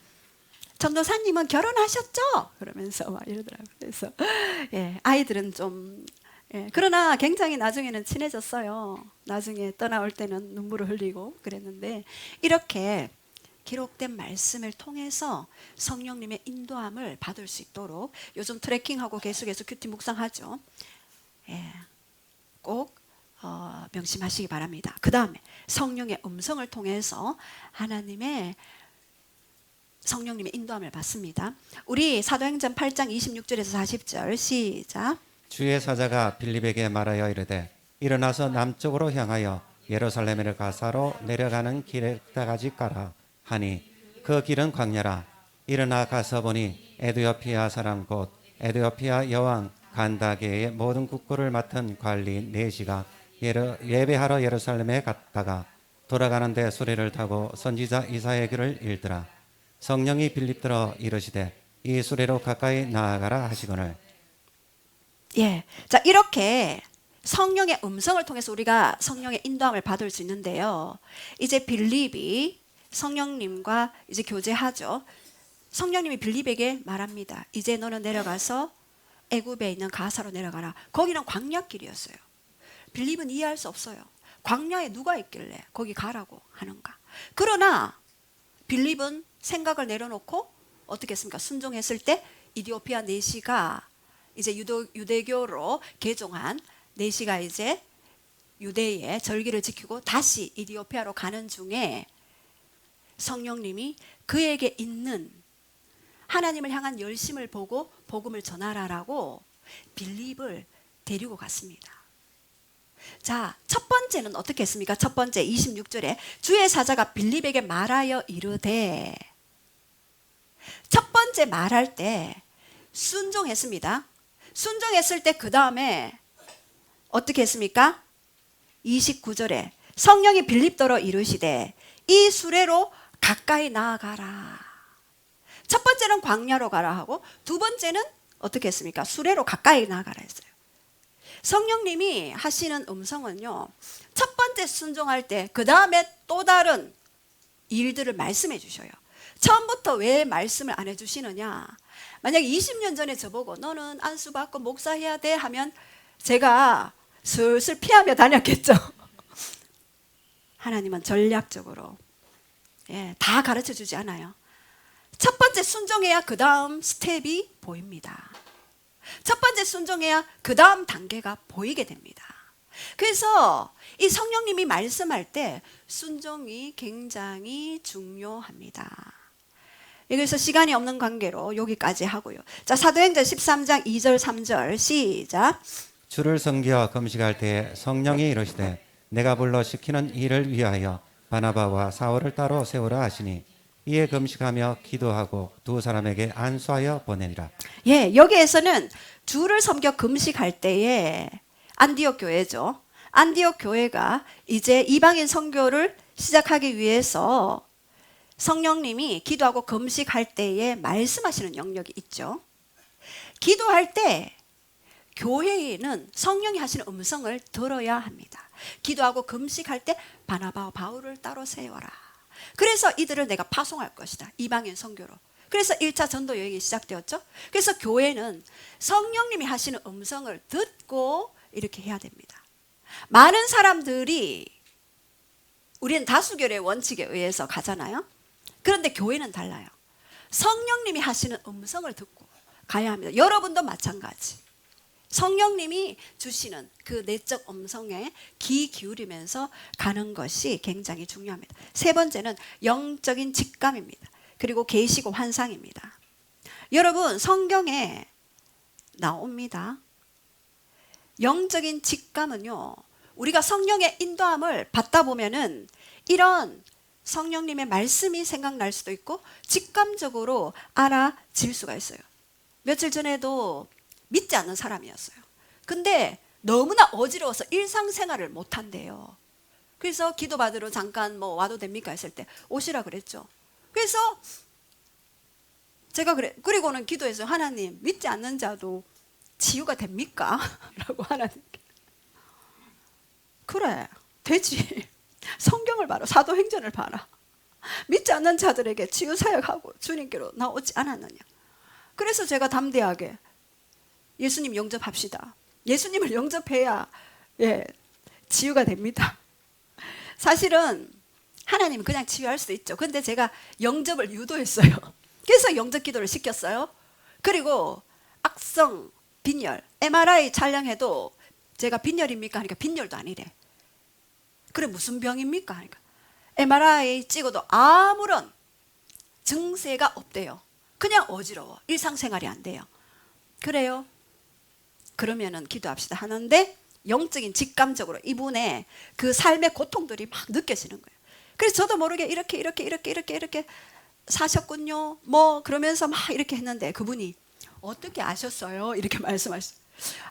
전도사님은 결혼하셨죠? 그러면서 막 이러더라고요. 그래서 아이들은 좀 그러나 굉장히 나중에는 친해졌어요. 나중에 떠나올 때는 눈물을 흘리고 그랬는데, 이렇게 기록된 말씀을 통해서 성령님의 인도함을 받을 수 있도록 요즘 트래킹하고 계속해서 큐티 묵상하죠. 꼭 명심하시기 바랍니다. 그 다음에 성령의 음성을 통해서 성령님의 인도함을 받습니다. 우리 사도행전 8장 26절에서 40절 시작. 주의 사자가 빌립에게 말하여 이르되 일어나서 남쪽으로 향하여 예루살렘을 가사로 내려가는 길에 따가지 가라 하니 그 길은 광야라. 일어나 가서 보니 에드오피아 사람 곧 에드오피아 여왕 간다게의 모든 국고를 맡은 관리 네시가 예배하러 예루살렘에 갔다가 돌아가는데 수레를 타고 선지자 이사야의 글을 읽더라. 성령이 빌립들어 이르시되 이 수레로 가까이 나아가라 하시거늘. 자, 이렇게 성령의 음성을 통해서 우리가 성령의 인도함을 받을 수 있는데요. 이제 빌립이 성령님과 이제 교제하죠. 성령님이 빌립에게 말합니다. 이제 너는 내려가서 애굽에 있는 가사로 내려가라. 거기는 광야길이었어요. 빌립은 이해할 수 없어요. 광야에 누가 있길래 거기 가라고 하는가. 그러나 빌립은 생각을 내려놓고 어떻게 했습니까? 순종했을 때 이디오피아 네시가 이제 유대교로 개종한 네시가 이제 유대의 절기를 지키고 다시 이디오피아로 가는 중에 성령님이 그에게 있는 하나님을 향한 열심을 보고 복음을 전하라라고 빌립을 데리고 갔습니다. 자, 첫 번째는 어떻게 했습니까? 첫 번째 26절에 주의 사자가 빌립에게 말하여 이르되, 첫 번째 말할 때 순종했습니다. 순종했을 때 그 다음에 어떻게 했습니까? 29절에 성령이 빌립더러 이르시되 이 수레로 가까이 나아가라. 첫 번째는 광야로 가라 하고 두 번째는 어떻게 했습니까? 수레로 가까이 나아가라 했어요. 성령님이 하시는 음성은요, 첫 번째 순종할 때 그 다음에 또 다른 일들을 말씀해 주셔요. 처음부터 왜 말씀을 안 해주시느냐. 만약에 20년 전에 저보고 너는 안수 받고 목사해야 돼 하면 제가 슬슬 피하며 다녔겠죠. 하나님은 전략적으로 다 가르쳐 주지 않아요. 첫 번째 순종해야 그 다음 스텝이 보입니다. 첫 번째 순종해야 그 다음 단계가 보이게 됩니다. 그래서 이 성령님이 말씀할 때 순종이 굉장히 중요합니다. 그래서 시간이 없는 관계로 여기까지 하고요. 자, 사도행전 13장 2절 3절 시작. 주를 섬겨 금식할 때에 성령이 이르시되 내가 불러 시키는 일을 위하여 바나바와 사울을 따로 세우라 하시니 이에 금식하며 기도하고 두 사람에게 안수하여 보내니라. 여기에서는 주를 섬겨 금식할 때에 안디옥 교회죠. 안디옥 교회가 이제 이방인 선교를 시작하기 위해서 성령님이 기도하고 금식할 때에 말씀하시는 영역이 있죠. 기도할 때 교회에는 성령이 하시는 음성을 들어야 합니다. 기도하고 금식할 때 바나바와 바울을 따로 세워라. 그래서 이들을 내가 파송할 것이다. 이방인 선교로. 그래서 1차 전도 여행이 시작되었죠. 그래서 교회는 성령님이 하시는 음성을 듣고 이렇게 해야 됩니다. 많은 사람들이 우리는 다수결의 원칙에 의해서 가잖아요. 그런데 교회는 달라요. 성령님이 하시는 음성을 듣고 가야 합니다. 여러분도 마찬가지. 성령님이 주시는 그 내적 음성에 귀 기울이면서 가는 것이 굉장히 중요합니다. 세 번째는 영적인 직감입니다. 그리고 계시고 환상입니다. 여러분 성경에 나옵니다. 영적인 직감은요, 우리가 성령의 인도함을 받다 보면은 이런 성령님의 말씀이 생각날 수도 있고 직감적으로 알아질 수가 있어요. 며칠 전에도 믿지 않는 사람이었어요. 근데 너무나 어지러워서 일상생활을 못한대요. 그래서 기도받으러 잠깐 뭐 와도 됩니까 했을 때 오시라 그랬죠. 그래서 제가 그리고는 기도해서 하나님, 믿지 않는 자도 치유가 됩니까? 라고 하나님께. 그래, 되지. 성경을 봐라. 사도행전을 봐라. 믿지 않는 자들에게 치유 사역하고 주님께로 나오지 않았느냐. 그래서 제가 담대하게 예수님 영접합시다. 예수님을 영접해야 치유가 됩니다. 사실은 하나님은 그냥 치유할 수도 있죠. 근데 제가 영접을 유도했어요. 그래서 영접 기도를 시켰어요. 그리고 악성 빈혈, MRI 촬영해도 제가 빈혈입니까? 하니까 빈혈도 아니래. 그래 무슨 병입니까? 하니까 MRI 찍어도 아무런 증세가 없대요. 그냥 어지러워. 일상생활이 안 돼요. 그래요? 그러면은 기도합시다 하는데 영적인 직감적으로 이분의 그 삶의 고통들이 막 느껴지는 거예요. 그래서 저도 모르게 이렇게 사셨군요. 뭐 그러면서 막 이렇게 했는데 그분이 어떻게 아셨어요? 이렇게 말씀하셨어요.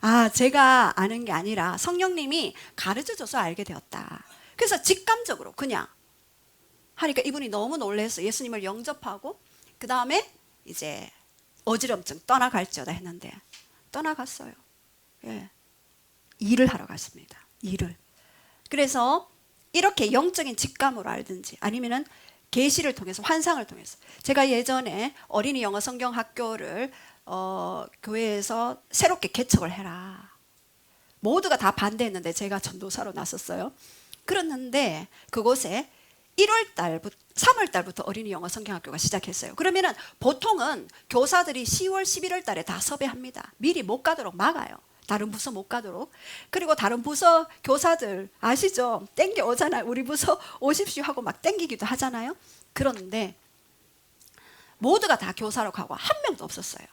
아, 제가 아는 게 아니라 성령님이 가르쳐줘서 알게 되었다. 그래서 직감적으로 그냥 하니까 이분이 너무 놀라서 예수님을 영접하고 그 다음에 이제 어지럼증 떠나갈지어다 했는데 떠나갔어요. 예. 일을 하러 갔습니다. 일을. 그래서 이렇게 영적인 직감으로 알든지 아니면은 계시를 통해서 환상을 통해서 제가 예전에 어린이 영어 성경 학교를 교회에서 새롭게 개척을 해라. 모두가 다 반대했는데 제가 전도사로 나섰어요. 그랬는데 그곳에 1월 달부터 3월 달부터 어린이 영어 성경학교가 시작했어요. 그러면은 보통은 교사들이 10월 11월 달에 다 섭외합니다. 미리 못 가도록 막아요. 다른 부서 못 가도록. 그리고 다른 부서 교사들 아시죠? 땡겨 오잖아요. 우리 부서 오십시오 하고 막 땡기기도 하잖아요. 그런데 모두가 다 교사로 가고 한 명도 없었어요.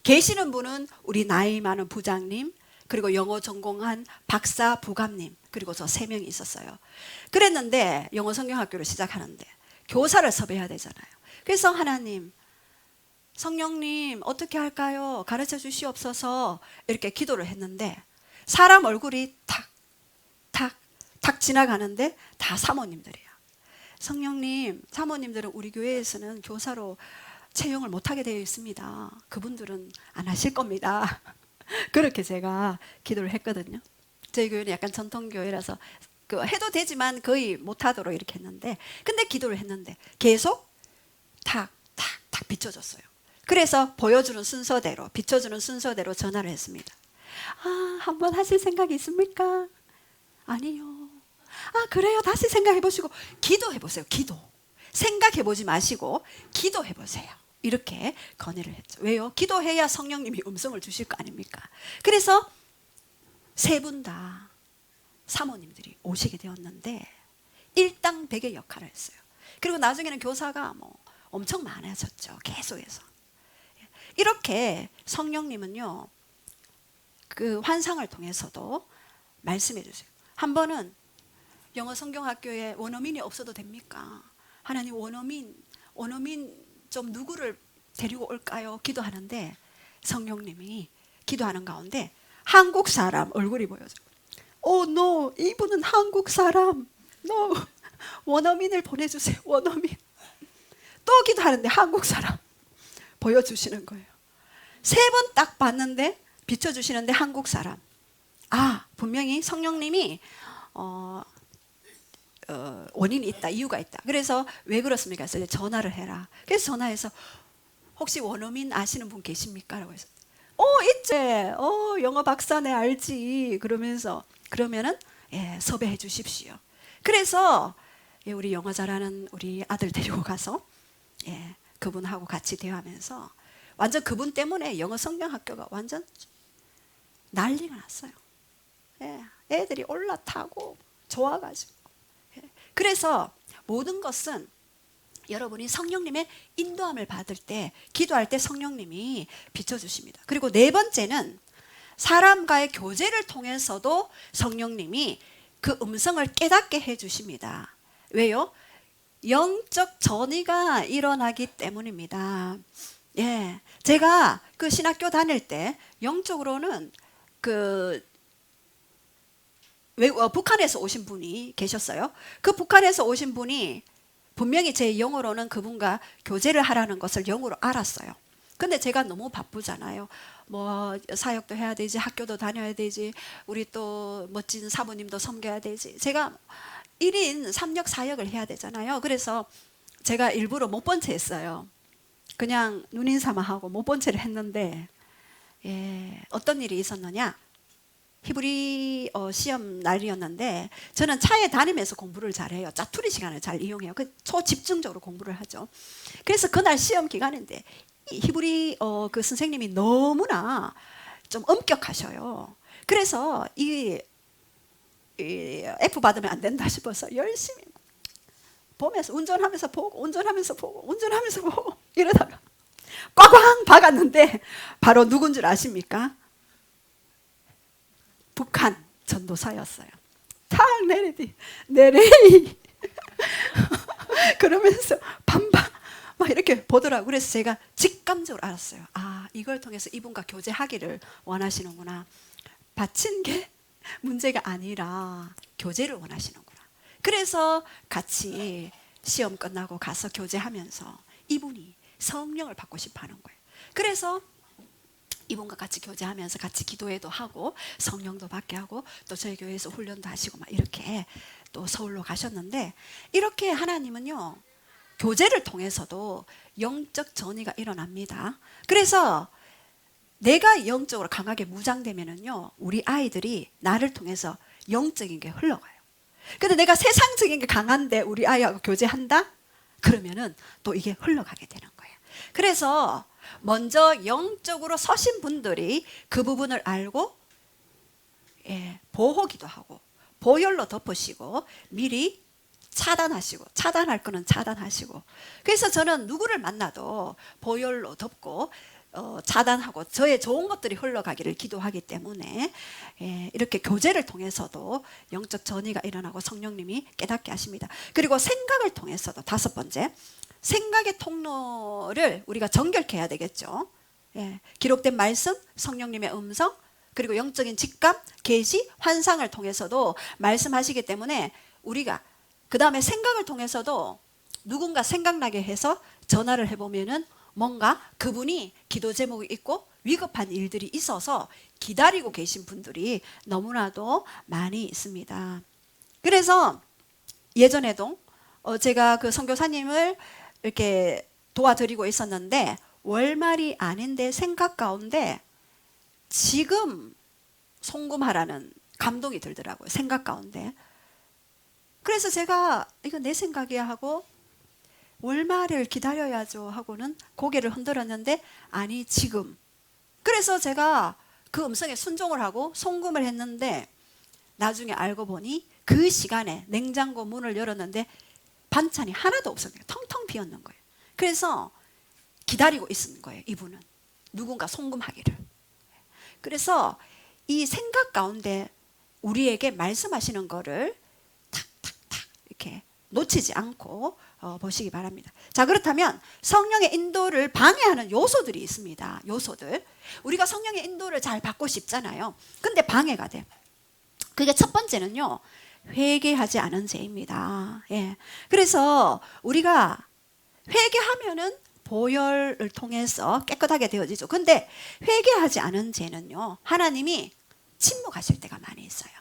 계시는 분은 우리 나이 많은 부장님, 그리고 영어 전공한 박사 부감님, 그리고 저 3명이 있었어요. 그랬는데 영어 성경학교를 시작하는데 교사를 섭외해야 되잖아요. 그래서 하나님, 성령님 어떻게 할까요? 가르쳐 주시옵소서 이렇게 기도를 했는데 사람 얼굴이 탁 지나가는데 다 사모님들이에요. 성령님, 사모님들은 우리 교회에서는 교사로 채용을 못하게 되어 있습니다. 그분들은 안 하실 겁니다. 그렇게 제가 기도를 했거든요. 저희 교회는 약간 전통교회라서 해도 되지만 거의 못하도록 이렇게 했는데 근데 기도를 했는데 계속 탁 비춰줬어요. 그래서 보여주는 순서대로 비춰주는 순서대로 전화를 했습니다. 아, 한번 하실 생각이 있습니까? 아니요. 아, 그래요. 다시 생각해 보시고 기도해 보세요. 기도. 생각해 보지 마시고 기도해 보세요. 이렇게 건의를 했죠. 왜요? 기도해야 성령님이 음성을 주실 거 아닙니까? 그래서 3분 다 사모님들이 오시게 되었는데 일당백의 역할을 했어요. 그리고 나중에는 교사가 뭐 엄청 많아졌죠. 계속해서. 이렇게 성령님은요, 그 환상을 통해서도 말씀해 주세요. 한 번은 영어 성경학교에 원어민이 없어도 됩니까? 하나님, 원어민 좀 누구를 데리고 올까요? 기도하는데 성령님이 기도하는 가운데 한국 사람 얼굴이 보여져. no, 이분은 한국 사람. no, 원어민을 보내주세요. 원어민. 또 기도하는데 한국 사람 보여주시는 거예요. 3번 딱 봤는데 비춰주시는데 한국 사람. 분명히 성령님이 원인이 있다, 이유가 있다. 그래서 왜 그렇습니까? 그래서 전화를 해라. 그래서 전화해서 혹시 원어민 아시는 분 계십니까? 라고 해서 있지. 영어 박사네, 알지. 그러면서 그러면은 섭외해 주십시오. 그래서 우리 영어 잘하는 우리 아들 데리고 가서 그분하고 같이 대화하면서 완전 그분 때문에 영어 성경학교가 완전 난리가 났어요. 애들이 올라타고 좋아가지고. 그래서 모든 것은 여러분이 성령님의 인도함을 받을 때, 기도할 때 성령님이 비춰주십니다. 그리고 4번째는 사람과의 교제를 통해서도 성령님이 그 음성을 깨닫게 해주십니다. 왜요? 영적 전이가 일어나기 때문입니다. 제가 그 신학교 다닐 때 영적으로는 북한에서 오신 분이 계셨어요. 그 북한에서 오신 분이 분명히 제 영어로는 그분과 교제를 하라는 것을 영어로 알았어요. 근데 제가 너무 바쁘잖아요. 뭐 사역도 해야 되지, 학교도 다녀야 되지, 우리 또 멋진 사부님도 섬겨야 되지. 제가 1인 3역 4역을 해야 되잖아요. 그래서 제가 일부러 못 본 채 했어요. 그냥 눈인사만 하고 못 본 채를 했는데 어떤 일이 있었느냐. 히브리 시험 날이었는데 저는 차에 다니면서 공부를 잘해요. 짜투리 시간을 잘 이용해요. 초집중적으로 공부를 하죠. 그래서 그날 시험 기간인데 히브리 그 선생님이 너무나 좀 엄격하셔요. 그래서 이 F 받으면 안 된다 싶어서 열심히 보면서 운전하면서 보고 이러다가 꽝꽝 박았는데 바로 누군 줄 아십니까? 북한 전도사였어요. 탁 내레이 그러면서 반반 막 이렇게 보더라고요. 그래서 제가 직감적으로 알았어요. 이걸 통해서 이분과 교제하기를 원하시는구나. 바친 게 문제가 아니라 교제를 원하시는구나. 그래서 같이 시험 끝나고 가서 교제하면서 이분이 성령을 받고 싶어 하는 거예요. 그래서 이분과 같이 교제하면서 같이 기도회도 하고 성령도 받게 하고 또 저희 교회에서 훈련도 하시고 막 이렇게 또 서울로 가셨는데, 이렇게 하나님은요 교제를 통해서도 영적 전이가 일어납니다. 그래서 내가 영적으로 강하게 무장되면은요 우리 아이들이 나를 통해서 영적인 게 흘러가요. 근데 내가 세상적인 게 강한데 우리 아이하고 교제한다? 그러면은 또 이게 흘러가게 되는 거예요. 그래서 먼저 영적으로 서신 분들이 그 부분을 알고 보호기도 하고 보혈로 덮으시고 미리 차단하시고, 차단할 거는 차단하시고. 그래서 저는 누구를 만나도 보혈로 덮고 차단하고 저의 좋은 것들이 흘러가기를 기도하기 때문에 이렇게 교제를 통해서도 영적 전이가 일어나고 성령님이 깨닫게 하십니다. 그리고 생각을 통해서도 5번째, 생각의 통로를 우리가 정결케 해야 되겠죠. 기록된 말씀, 성령님의 음성, 그리고 영적인 직감, 계시, 환상을 통해서도 말씀하시기 때문에 우리가 그 다음에 생각을 통해서도 누군가 생각나게 해서 전화를 해보면은 뭔가 그분이 기도 제목이 있고 위급한 일들이 있어서 기다리고 계신 분들이 너무나도 많이 있습니다. 그래서 예전에도 제가 그 선교사님을 이렇게 도와드리고 있었는데 월말이 아닌데 생각 가운데 지금 송금하라는 감동이 들더라고요. 생각 가운데. 그래서 제가 이거 내 생각이야 하고 월말을 기다려야죠 하고는 고개를 흔들었는데 아니 지금. 그래서 제가 그 음성에 순종을 하고 송금을 했는데 나중에 알고 보니 그 시간에 냉장고 문을 열었는데 반찬이 하나도 없었네요. 텅텅 비었는 거예요. 그래서 기다리고 있는 거예요. 이분은 누군가 송금하기를. 그래서 이 생각 가운데 우리에게 말씀하시는 거를 탁탁탁 이렇게 놓치지 않고 보시기 바랍니다. 자, 그렇다면 성령의 인도를 방해하는 요소들이 있습니다. 요소들. 우리가 성령의 인도를 잘 받고 싶잖아요. 근데 방해가 돼. 그게 첫 번째는요, 회개하지 않은 죄입니다. 예. 그래서 우리가 회개하면은 보혈을 통해서 깨끗하게 되어지죠. 근데 회개하지 않은 죄는요, 하나님이 침묵하실 때가 많이 있어요.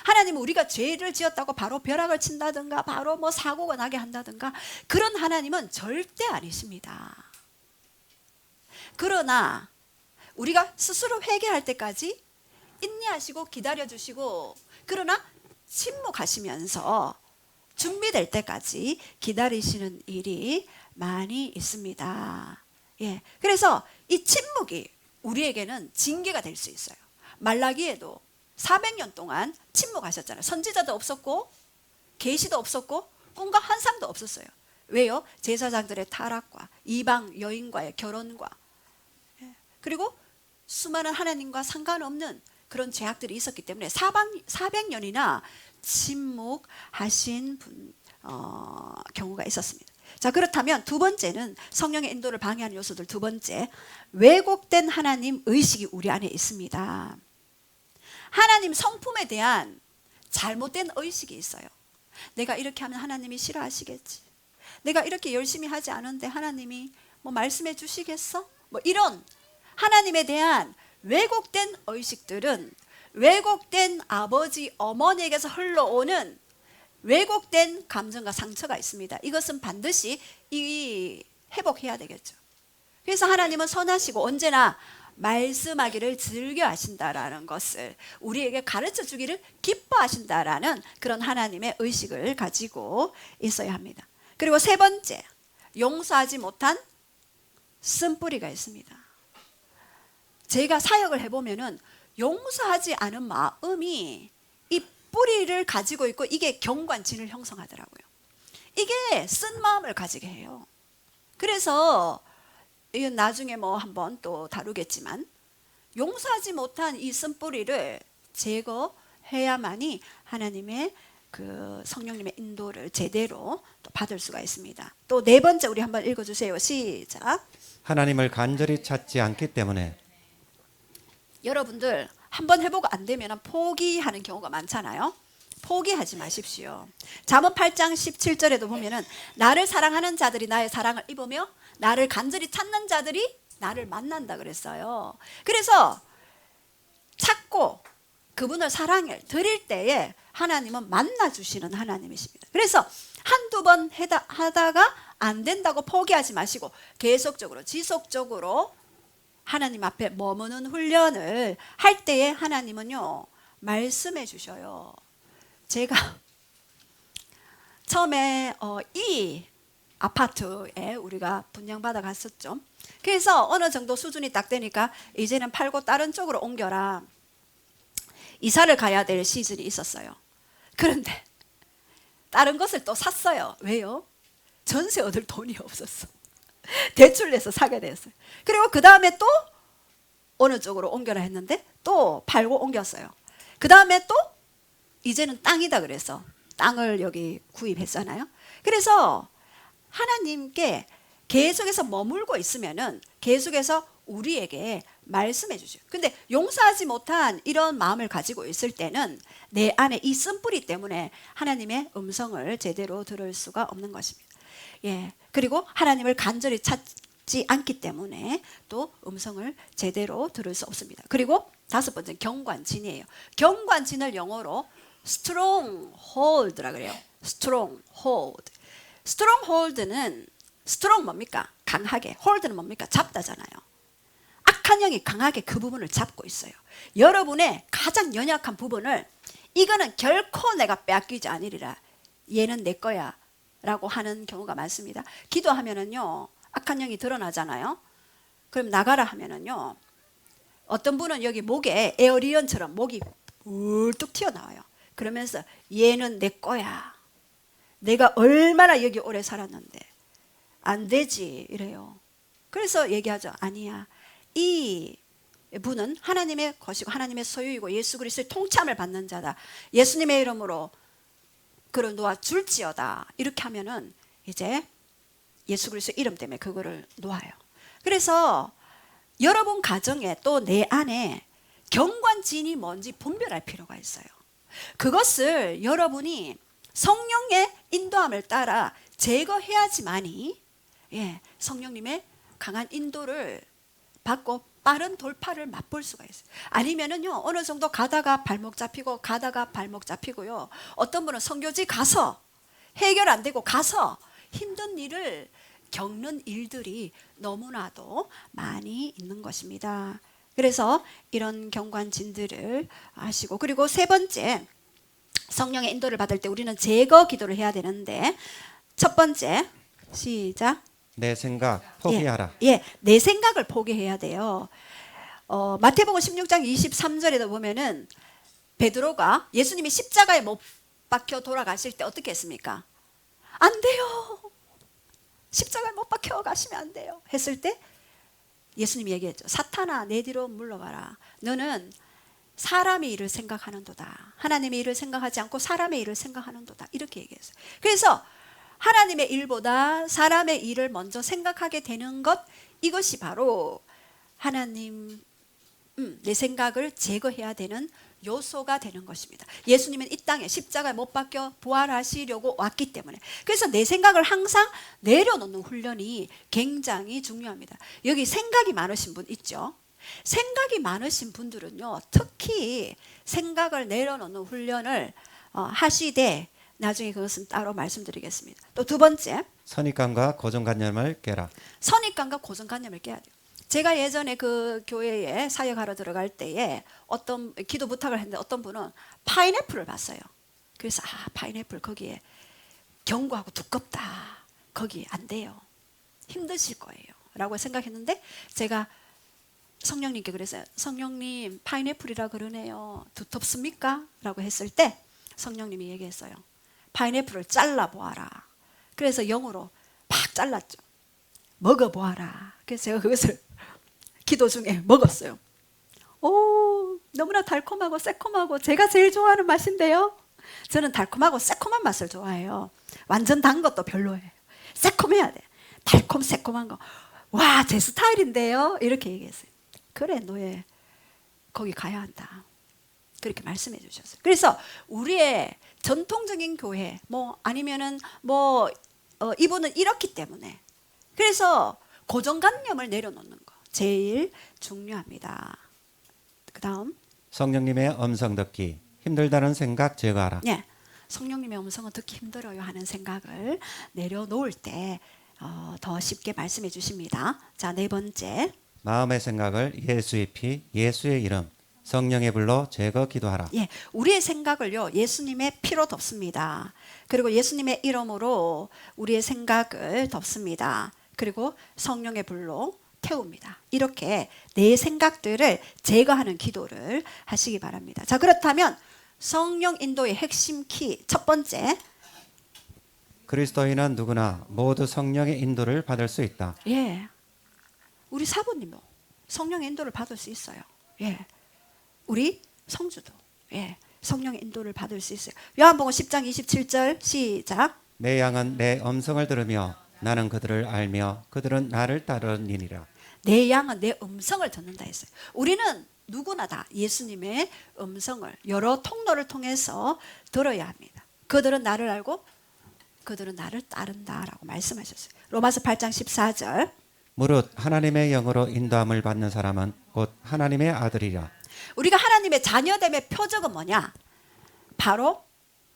하나님은 우리가 죄를 지었다고 바로 벼락을 친다든가 바로 뭐 사고가 나게 한다든가 그런 하나님은 절대 아니십니다. 그러나 우리가 스스로 회개할 때까지 인내하시고 기다려주시고, 그러나 침묵하시면서 준비될 때까지 기다리시는 일이 많이 있습니다. 예. 그래서 이 침묵이 우리에게는 징계가 될 수 있어요. 말라기에도 400년 동안 침묵하셨잖아요. 선지자도 없었고 계시도 없었고 꿈과 환상도 없었어요. 왜요? 제사장들의 타락과 이방 여인과의 결혼과, 그리고 수많은 하나님과 상관없는 그런 죄악들이 있었기 때문에 400년이나 침묵하신 경우가 있었습니다. 자, 그렇다면 두 번째는 성령의 인도를 방해하는 요소들. 두 번째, 왜곡된 하나님 의식이 우리 안에 있습니다. 하나님 성품에 대한 잘못된 의식이 있어요. 내가 이렇게 하면 하나님이 싫어하시겠지. 내가 이렇게 열심히 하지 않은데 하나님이 뭐 말씀해 주시겠어? 뭐 이런 하나님에 대한 왜곡된 의식들은 왜곡된 아버지, 어머니에게서 흘러오는 왜곡된 감정과 상처가 있습니다. 이것은 반드시 회복해야 되겠죠. 그래서 하나님은 선하시고 언제나 말씀하기를 즐겨 하신다라는 것을 우리에게 가르쳐 주기를 기뻐하신다라는 그런 하나님의 의식을 가지고 있어야 합니다. 그리고 세 번째, 용서하지 못한 쓴뿌리가 있습니다. 제가 사역을 해보면은 용서하지 않은 마음이 이 뿌리를 가지고 있고 이게 경관진을 형성하더라고요. 이게 쓴 마음을 가지게 해요. 그래서 이건 나중에 뭐 한번 또 다루겠지만 용서하지 못한 이 쓴뿌리를 제거해야만이 하나님의 그 성령님의 인도를 제대로 또 받을 수가 있습니다. 또 네 번째 우리 한번 읽어주세요. 시작. 하나님을 간절히 찾지 않기 때문에. 여러분들 한번 해보고 안 되면 포기하는 경우가 많잖아요. 포기하지 마십시오. 잠언 8장 17절에도 보면은 나를 사랑하는 자들이 나의 사랑을 입으며 나를 간절히 찾는 자들이 나를 만난다 그랬어요. 그래서 찾고 그분을 사랑을 드릴 때에 하나님은 만나주시는 하나님이십니다. 그래서 한두 번 하다가 안 된다고 포기하지 마시고 계속적으로 지속적으로 하나님 앞에 머무는 훈련을 할 때에 하나님은요 말씀해 주셔요. 제가 처음에 이 아파트에 우리가 분양받아 갔었죠. 그래서 어느 정도 수준이 딱 되니까 이제는 팔고 다른 쪽으로 옮겨라. 이사를 가야 될 시즌이 있었어요. 그런데 다른 것을 또 샀어요. 왜요? 전세 얻을 돈이 없었어. 대출 내서 사게 됐어요. 그리고 그 다음에 또 어느 쪽으로 옮겨라 했는데 또 팔고 옮겼어요. 그 다음에 또 이제는 땅이다 그래서 땅을 여기 구입했잖아요. 그래서 하나님께 계속해서 머물고 있으면은 계속해서 우리에게 말씀해 주죠. 근데 용서하지 못한 이런 마음을 가지고 있을 때는 내 안에 이 쓴뿌리 때문에 하나님의 음성을 제대로 들을 수가 없는 것입니다. 예. 그리고 하나님을 간절히 찾지 않기 때문에 또 음성을 제대로 들을 수 없습니다. 그리고 다섯 번째 경관진이에요. 경관진을 영어로 stronghold라 그래요. stronghold. stronghold는 strong 뭡니까? 강하게. hold는 뭡니까? 잡다잖아요. 악한 영이 강하게 그 부분을 잡고 있어요. 여러분의 가장 연약한 부분을 이거는 결코 내가 빼앗기지 않으리라. 얘는 내 거야. 라고 하는 경우가 많습니다. 기도하면은요, 악한 영이 드러나잖아요. 그럼 나가라 하면은요, 어떤 분은 여기 목에 에어리언처럼 목이 불뚝 튀어나와요. 그러면서 얘는 내 거야. 내가 얼마나 여기 오래 살았는데 안 되지 이래요. 그래서 얘기하죠. 아니야. 이 분은 하나님의 것이고 하나님의 소유이고 예수 그리스도의 통참을 받는 자다. 예수님의 이름으로 그를 놓아 줄지어다. 이렇게 하면은 이제 예수 그리스도 이름 때문에 그거를 놓아요. 그래서 여러분 가정에 또 내 안에 경관진이 뭔지 분별할 필요가 있어요. 그것을 여러분이 성령의 인도함을 따라 제거해야지만이 성령님의 강한 인도를 받고 빠른 돌파를 맛볼 수가 있어요. 아니면은요, 어느 정도 가다가 발목 잡히고 가다가 발목 잡히고요. 어떤 분은 선교지 가서 해결 안 되고 가서 힘든 일을 겪는 일들이 너무나도 많이 있는 것입니다. 그래서 이런 경관진들을 하시고, 그리고 세 번째, 성령의 인도를 받을 때 우리는 제거 기도를 해야 되는데, 첫 번째, 시작. 내 생각 포기하라. 내 생각을 포기해야 돼요. 마태복음 16장 23절에도 보면은 베드로가 예수님이 십자가에 못 박혀 돌아가실 때 어떻게 했습니까? 안 돼요. 십자가에 못 박혀 가시면 안 돼요. 했을 때 예수님이 얘기했죠. 사탄아, 내 뒤로 물러가라. 너는 사람의 일을 생각하는도다. 하나님의 일을 생각하지 않고 사람의 일을 생각하는도다. 이렇게 얘기했어요. 그래서 하나님의 일보다 사람의 일을 먼저 생각하게 되는 것, 이것이 바로 하나님, 내 생각을 제거해야 되는 요소가 되는 것입니다. 예수님은 이 땅에 십자가에 못 박혀 부활하시려고 왔기 때문에, 그래서 내 생각을 항상 내려놓는 훈련이 굉장히 중요합니다. 여기 생각이 많으신 분 있죠? 생각이 많으신 분들은요, 특히 생각을 내려놓는 훈련을 하시되, 나중에 그것은 따로 말씀드리겠습니다. 또 두 번째, 선입관과 고정관념을 깨라. 선입관과 고정관념을 깨야 돼요. 제가 예전에 그 교회에 사역하러 들어갈 때에 어떤 기도 부탁을 했는데 어떤 분은 파인애플을 봤어요. 그래서 파인애플 거기에 견고하고 두껍다. 거기 안 돼요. 힘드실 거예요. 라고 생각했는데 제가 성령님께 그랬어요. 성령님, 파인애플이라 그러네요. 두텁습니까? 라고 했을 때 성령님이 얘기했어요. 파인애플을 잘라보아라. 그래서 영어로 팍 잘랐죠. 먹어보아라. 그래서 제가 그것을 기도 중에 먹었어요. 오, 너무나 달콤하고 새콤하고 제가 제일 좋아하는 맛인데요. 저는 달콤하고 새콤한 맛을 좋아해요. 완전 단 것도 별로예요. 새콤해야 돼. 달콤 새콤한 거. 와, 제 스타일인데요. 이렇게 얘기했어요. 그래, 너의 거기 가야 한다. 그렇게 말씀해 주셨어요. 그래서 우리의 전통적인 교회, 아니면은 이분은 이렇기 때문에, 그래서 고정관념을 내려놓는 거 제일 중요합니다. 그 다음, 성령님의 음성 듣기. 힘들다는 생각 제거하라. 성령님의 음성은 듣기 힘들어요 하는 생각을 내려놓을 때 더 쉽게 말씀해 주십니다. 자, 네 번째, 마음의 생각을 예수의 피, 예수의 이름, 성령의 불로 제거 기도하라. 우리의 생각을요, 예수님의 피로 덮습니다. 그리고 예수님의 이름으로 우리의 생각을 덮습니다. 그리고 성령의 불로 태웁니다. 이렇게 내 생각들을 제거하는 기도를 하시기 바랍니다. 자, 그렇다면 성령 인도의 핵심 키, 첫 번째, 그리스도인은 누구나 모두 성령의 인도를 받을 수 있다. 우리 사부님도 성령의 인도를 받을 수 있어요. 우리 성주도 성령의 인도를 받을 수 있어요. 요한복음 10장 27절 시작. 내 양은 내 음성을 들으며 나는 그들을 알며 그들은 나를 따르니라. 내 양은 내 음성을 듣는다 했어요. 우리는 누구나 다 예수님의 음성을 여러 통로를 통해서 들어야 합니다. 그들은 나를 알고 그들은 나를 따른다라고 말씀하셨어요. 로마서 8장 14절. 무릇 하나님의 영으로 인도함을 받는 사람은 곧 하나님의 아들이라. 우리가 하나님의 자녀됨의 표적은 뭐냐? 바로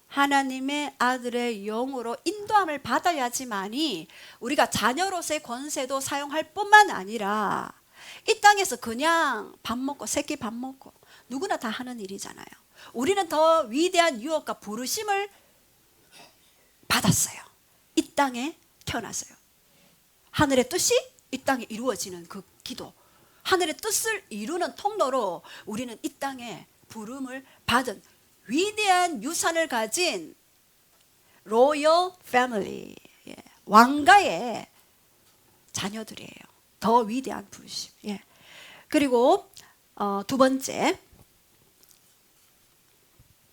하나님의 아들의 영으로 인도함을 받아야지만이 우리가 자녀로서의 권세도 사용할 뿐만 아니라 이 땅에서 그냥 밥 먹고 새끼 밥 먹고 누구나 다 하는 일이잖아요. 우리는 더 위대한 유혹과 부르심을 받았어요. 이 땅에 태어났어요. 하늘의 뜻이 이 땅에 이루어지는 그 기도, 하늘의 뜻을 이루는 통로로 우리는 이 땅에 부름을 받은 위대한 유산을 가진 로열 패밀리, 왕가의 자녀들이에요. 더 위대한 부르심. 그리고 두 번째,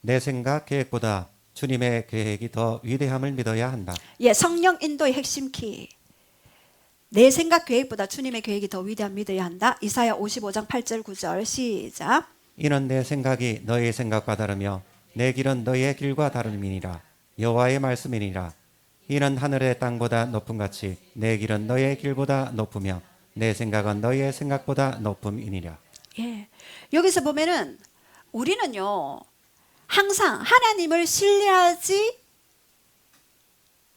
내 생각 계획보다 주님의 계획이 더 위대함을 믿어야 한다. 예, 성령 인도의 핵심 키. 내 생각 계획보다 주님의 계획이 더 위대함 믿어야 한다. 이사야 55장 8절 9절 시작. 이는 내 생각이 너의 생각과 다르며 내 길은 너의 길과 다름이니라. 여호와의 말씀이니라. 이는 하늘의 땅보다 높음 같이 내 길은 너의 길보다 높으며 내 생각은 너의 생각보다 높음이니라. 예. 여기서 보면은 우리는요. 항상 하나님을 신뢰하지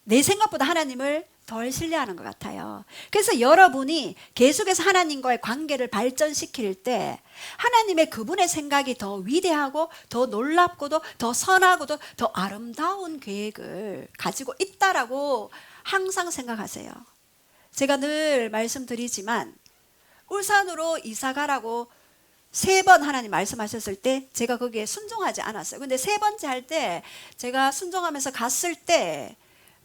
내 생각보다 하나님을 덜 신뢰하는 것 같아요. 그래서 여러분이 계속해서 하나님과의 관계를 발전시킬 때 하나님의 그분의 생각이 더 위대하고 더 놀랍고도 더 선하고도 더 아름다운 계획을 가지고 있다라고 항상 생각하세요. 제가 늘 말씀드리지만 울산으로 이사 가라고 3번 하나님 말씀하셨을 때 제가 거기에 순종하지 않았어요. 근데 3번째 할 때 제가 순종하면서 갔을 때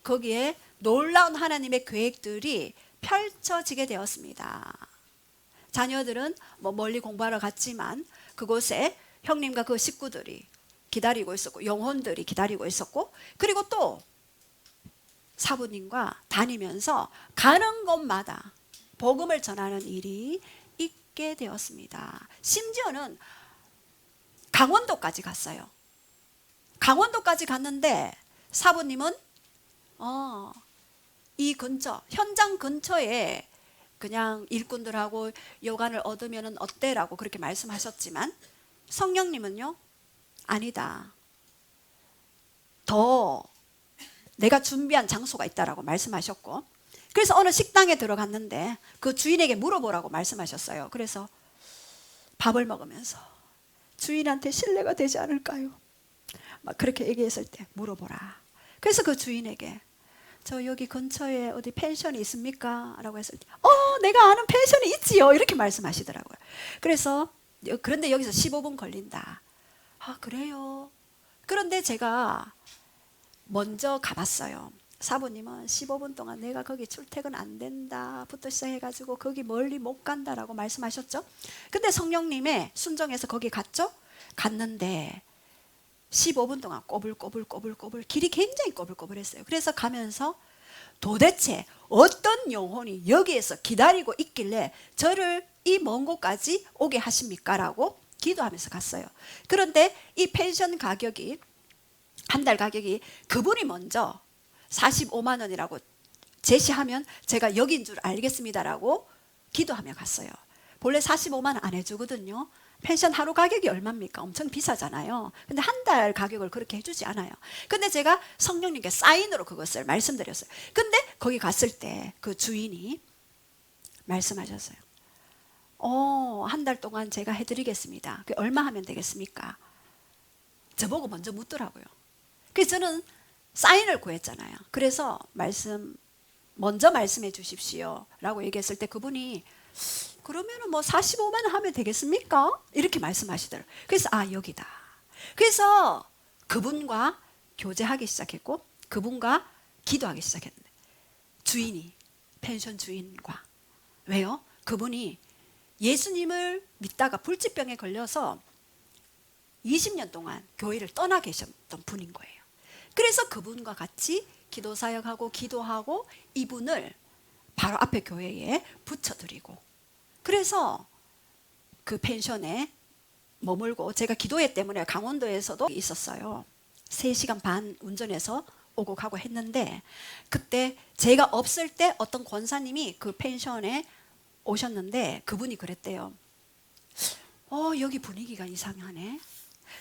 거기에 놀라운 하나님의 계획들이 펼쳐지게 되었습니다. 자녀들은 뭐 멀리 공부하러 갔지만 그곳에 형님과 그 식구들이 기다리고 있었고 영혼들이 기다리고 있었고 그리고 또 사부님과 다니면서 가는 곳마다 복음을 전하는 일이 있게 되었습니다. 심지어는 강원도까지 갔어요. 강원도까지 갔는데 사부님은 이 근처 현장 근처에 그냥 일꾼들하고 여간을 얻으면 어때라고 그렇게 말씀하셨지만 성령님은요 아니다. 더 내가 준비한 장소가 있다라고 말씀하셨고 그래서 어느 식당에 들어갔는데 그 주인에게 물어보라고 말씀하셨어요. 그래서 밥을 먹으면서 주인한테 신뢰가 되지 않을까요? 막 그렇게 얘기했을 때 물어보라. 그래서 그 주인에게 저 여기 근처에 어디 펜션이 있습니까? 라고 했을 때 내가 아는 펜션이 있지요. 이렇게 말씀하시더라고요. 그래서 그런데 여기서 15분 걸린다. 아 그래요? 그런데 제가 먼저 가봤어요. 사부님은 15분 동안 내가 거기 출퇴근 안 된다부터 시작해가지고 거기 멀리 못 간다라고 말씀하셨죠. 근데 성령님의 순종해서 거기 갔죠. 갔는데 15분 동안 꼬불꼬불 길이 굉장히 꼬불꼬불했어요. 그래서 가면서 도대체 어떤 영혼이 여기에서 기다리고 있길래 저를 이 먼 곳까지 오게 하십니까? 라고 기도하면서 갔어요. 그런데 이 펜션 가격이 한 달 가격이 그분이 먼저 45만 원이라고 제시하면 제가 여기인 줄 알겠습니다라고 기도하며 갔어요. 본래 45만 원 안 해주거든요. 펜션 하루 가격이 얼마입니까? 엄청 비싸잖아요. 근데 한 달 가격을 그렇게 해주지 않아요. 근데 제가 성령님께 사인으로 그것을 말씀드렸어요. 근데 거기 갔을 때 그 주인이 말씀하셨어요. 한 달 동안 제가 해드리겠습니다. 얼마 하면 되겠습니까? 저보고 먼저 묻더라고요. 그래서 저는 사인을 구했잖아요. 그래서 먼저 말씀해 주십시오 라고 얘기했을 때 그분이 그러면은 뭐 45만 원 하면 되겠습니까? 이렇게 말씀하시더라고요. 그래서 여기다. 그래서 그분과 교제하기 시작했고 그분과 기도하기 시작했는데 주인이 펜션 주인과 왜요? 그분이 예수님을 믿다가 불치병에 걸려서 20년 동안 교회를 떠나 계셨던 분인 거예요. 그래서 그분과 같이 기도 사역하고 기도하고 이분을 바로 앞에 교회에 붙여드리고 그래서 그 펜션에 머물고 제가 기도회 때문에 강원도에서도 있었어요. 3시간 반 운전해서 오고 가고 했는데 그때 제가 없을 때 어떤 권사님이 그 펜션에 오셨는데 그분이 그랬대요. 여기 분위기가 이상하네.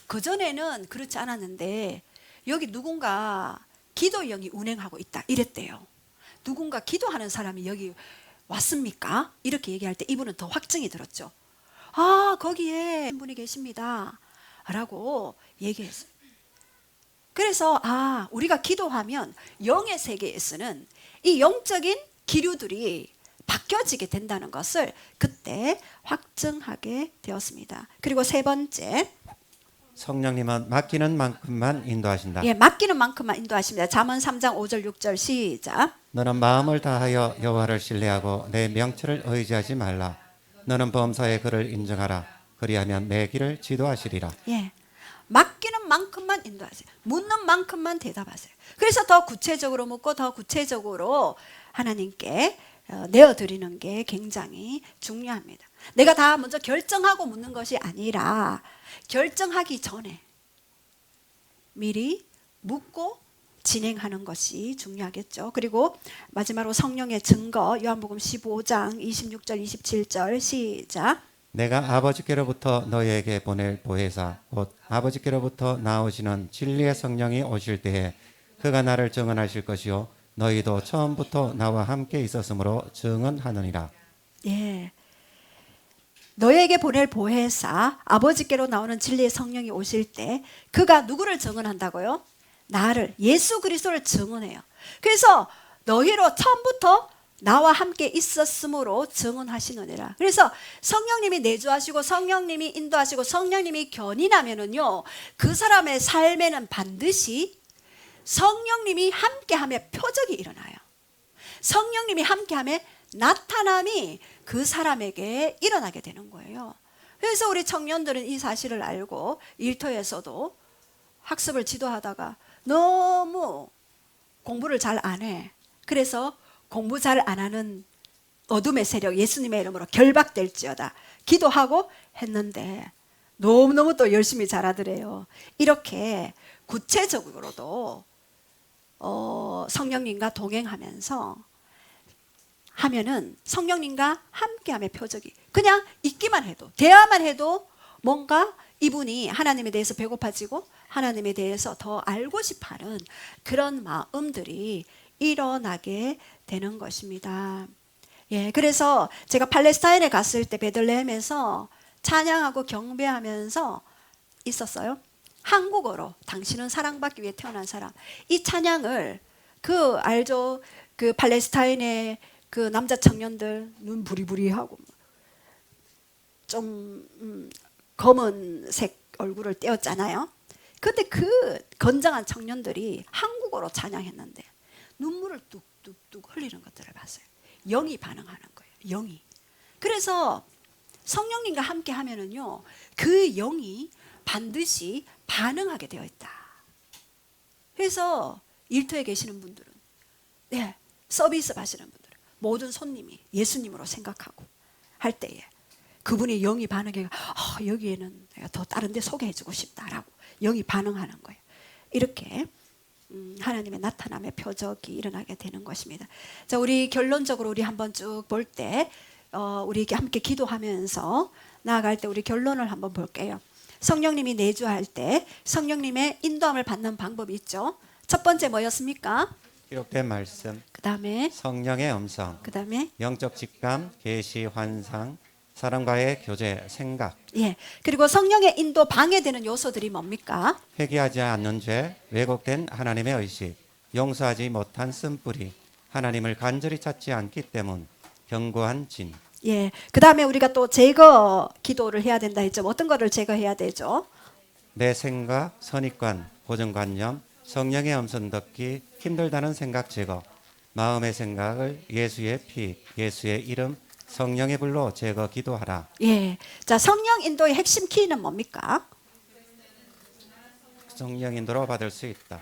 그전에는 그렇지 않았는데 여기 누군가 기도영이 운행하고 있다 이랬대요. 누군가 기도하는 사람이 여기 왔습니까? 이렇게 얘기할 때 이분은 더 확증이 들었죠. 거기에 한 분이 계십니다 라고 얘기했어요. 그래서 우리가 기도하면 영의 세계에서는 이 영적인 기류들이 바뀌어지게 된다는 것을 그때 확증하게 되었습니다. 그리고 3번째 성령님은 맡기는 만큼만 인도하신다. 예, 맡기는 만큼만 인도하십니다. 잠언 3장 5절 6절 시작. 너는 마음을 다하여 여호와를 신뢰하고 내 명철을 의지하지 말라. 너는 범사에 그를 인정하라. 그리하면 내 길을 지도하시리라. 예, 맡기는 만큼만 인도하세요. 묻는 만큼만 대답하세요. 그래서 더 구체적으로 묻고 더 구체적으로 하나님께 내어드리는 게 굉장히 중요합니다. 내가 다 먼저 결정하고 묻는 것이 아니라 결정하기 전에 미리 묻고 진행하는 것이 중요하겠죠. 그리고 마지막으로 성령의 증거 요한복음 15장 26절 27절 시작. 내가 아버지께로부터 너희에게 보낼 보혜사 곧 아버지께로부터 나오시는 진리의 성령이 오실 때에 그가 나를 증언하실 것이요 너희도 처음부터 나와 함께 있었으므로 증언하느니라. 예. 너희에게 보낼 보혜사 아버지께로 나오는 진리의 성령이 오실 때 그가 누구를 증언한다고요? 나를 예수 그리스도를 증언해요. 그래서 너희로 처음부터 나와 함께 있었으므로 증언하시느니라. 그래서 성령님이 내주하시고 성령님이 인도하시고 성령님이 견인하면은요 그 사람의 삶에는 반드시 성령님이 함께함에 표적이 일어나요. 성령님이 함께함에 나타남이 그 사람에게 일어나게 되는 거예요. 그래서 우리 청년들은 이 사실을 알고 일터에서도 학습을 지도하다가 너무 공부를 잘 안 해. 그래서 공부 잘 안 하는 어둠의 세력 예수님의 이름으로 결박될지어다 기도하고 했는데 너무너무 또 열심히 잘하더래요. 이렇게 구체적으로도 성령님과 동행하면서 하면은 성령님과 함께함의 표적이 그냥 있기만 해도 대화만 해도 뭔가 이분이 하나님에 대해서 배고파지고 하나님에 대해서 더 알고 싶어하는 그런 마음들이 일어나게 되는 것입니다. 예, 그래서 제가 팔레스타인에 갔을 때 베들레헴에서 찬양하고 경배하면서 있었어요. 한국어로 당신은 사랑받기 위해 태어난 사람 이 찬양을 그 알죠? 그 팔레스타인의 그 남자 청년들 눈 부리부리하고 좀 검은색 얼굴을 떼었잖아요. 근데 그 건장한 청년들이 한국어로 찬양했는데 눈물을 뚝뚝뚝 흘리는 것들을 봤어요. 영이 반응하는 거예요. 영이. 그래서 성령님과 함께 하면은요 그 영이 반드시 반응하게 되어 있다. 그래서 일터에 계시는 분들은 네, 서비스 하시는 분들은 모든 손님이 예수님으로 생각하고 할 때에 그분의 영이 반응해 여기에는 내가 더 다른 데 소개해주고 싶다라고 영이 반응하는 거예요. 이렇게 하나님의 나타남의 표적이 일어나게 되는 것입니다. 자, 우리 결론적으로 우리 한번 쭉 볼 때 우리 함께 기도하면서 나아갈 때 우리 결론을 한번 볼게요. 성령님이 내주할 때 성령님의 인도함을 받는 방법이 있죠. 첫 번째 뭐였습니까? 기록된 말씀, 그 다음에 성령의 음성, 그 다음에 영적 직감, 계시, 환상, 사람과의 교제, 생각. 예, 그리고 성령의 인도 방해되는 요소들이 뭡니까? 회개하지 않는 죄, 왜곡된 하나님의 의식, 용서하지 못한 쓴뿌리, 하나님을 간절히 찾지 않기 때문, 견고한 진. 예, 그 다음에 우리가 또 제거 기도를 해야 된다 했죠. 어떤 거를 제거해야 되죠? 내 생각, 선입관, 고정관념, 성령의 음성 듣기, 힘들다는 생각 제거, 마음의 생각을 예수의 피, 예수의 이름, 성령의 불로 제거 기도하라. 예, 자 성령 인도의 핵심 키는 뭡니까? 성령 인도로 받을 수 있다.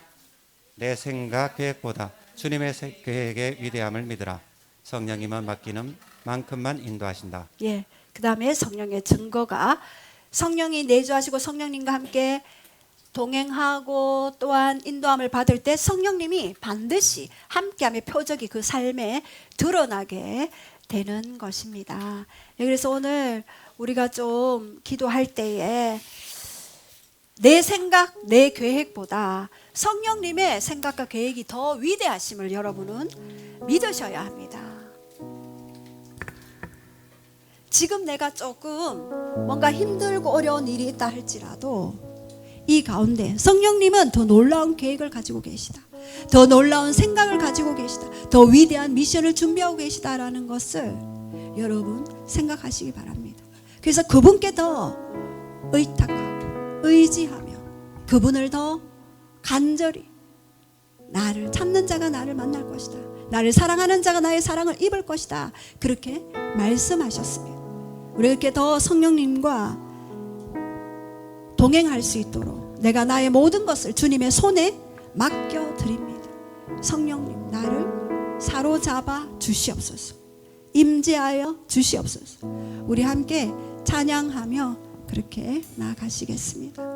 내 생각 계획보다 주님의 계획의 위대함을 믿으라. 성령님은 맡기는 만큼만 인도하신다. 예, 그 다음에 성령의 증거가 성령이 내주하시고 성령님과 함께 동행하고 또한 인도함을 받을 때 성령님이 반드시 함께함의 표적이 그 삶에 드러나게 되는 것입니다. 그래서 오늘 우리가 좀 기도할 때에 내 생각, 내 계획보다 성령님의 생각과 계획이 더 위대하심을 여러분은 믿으셔야 합니다. 지금 내가 조금 뭔가 힘들고 어려운 일이 있다 할지라도 이 가운데 성령님은 더 놀라운 계획을 가지고 계시다. 더 놀라운 생각을 가지고 계시다. 더 위대한 미션을 준비하고 계시다라는 것을 여러분 생각하시기 바랍니다. 그래서 그분께 더 의탁하고 의지하며 그분을 더 간절히 나를 찾는 자가 나를 만날 것이다. 나를 사랑하는 자가 나의 사랑을 입을 것이다. 그렇게 말씀하셨으면 우리 이렇게 더 성령님과 동행할 수 있도록 내가 나의 모든 것을 주님의 손에 맡겨드립니다. 성령님 나를 사로잡아 주시옵소서. 임재하여 주시옵소서. 우리 함께 찬양하며 그렇게 나아가시겠습니다.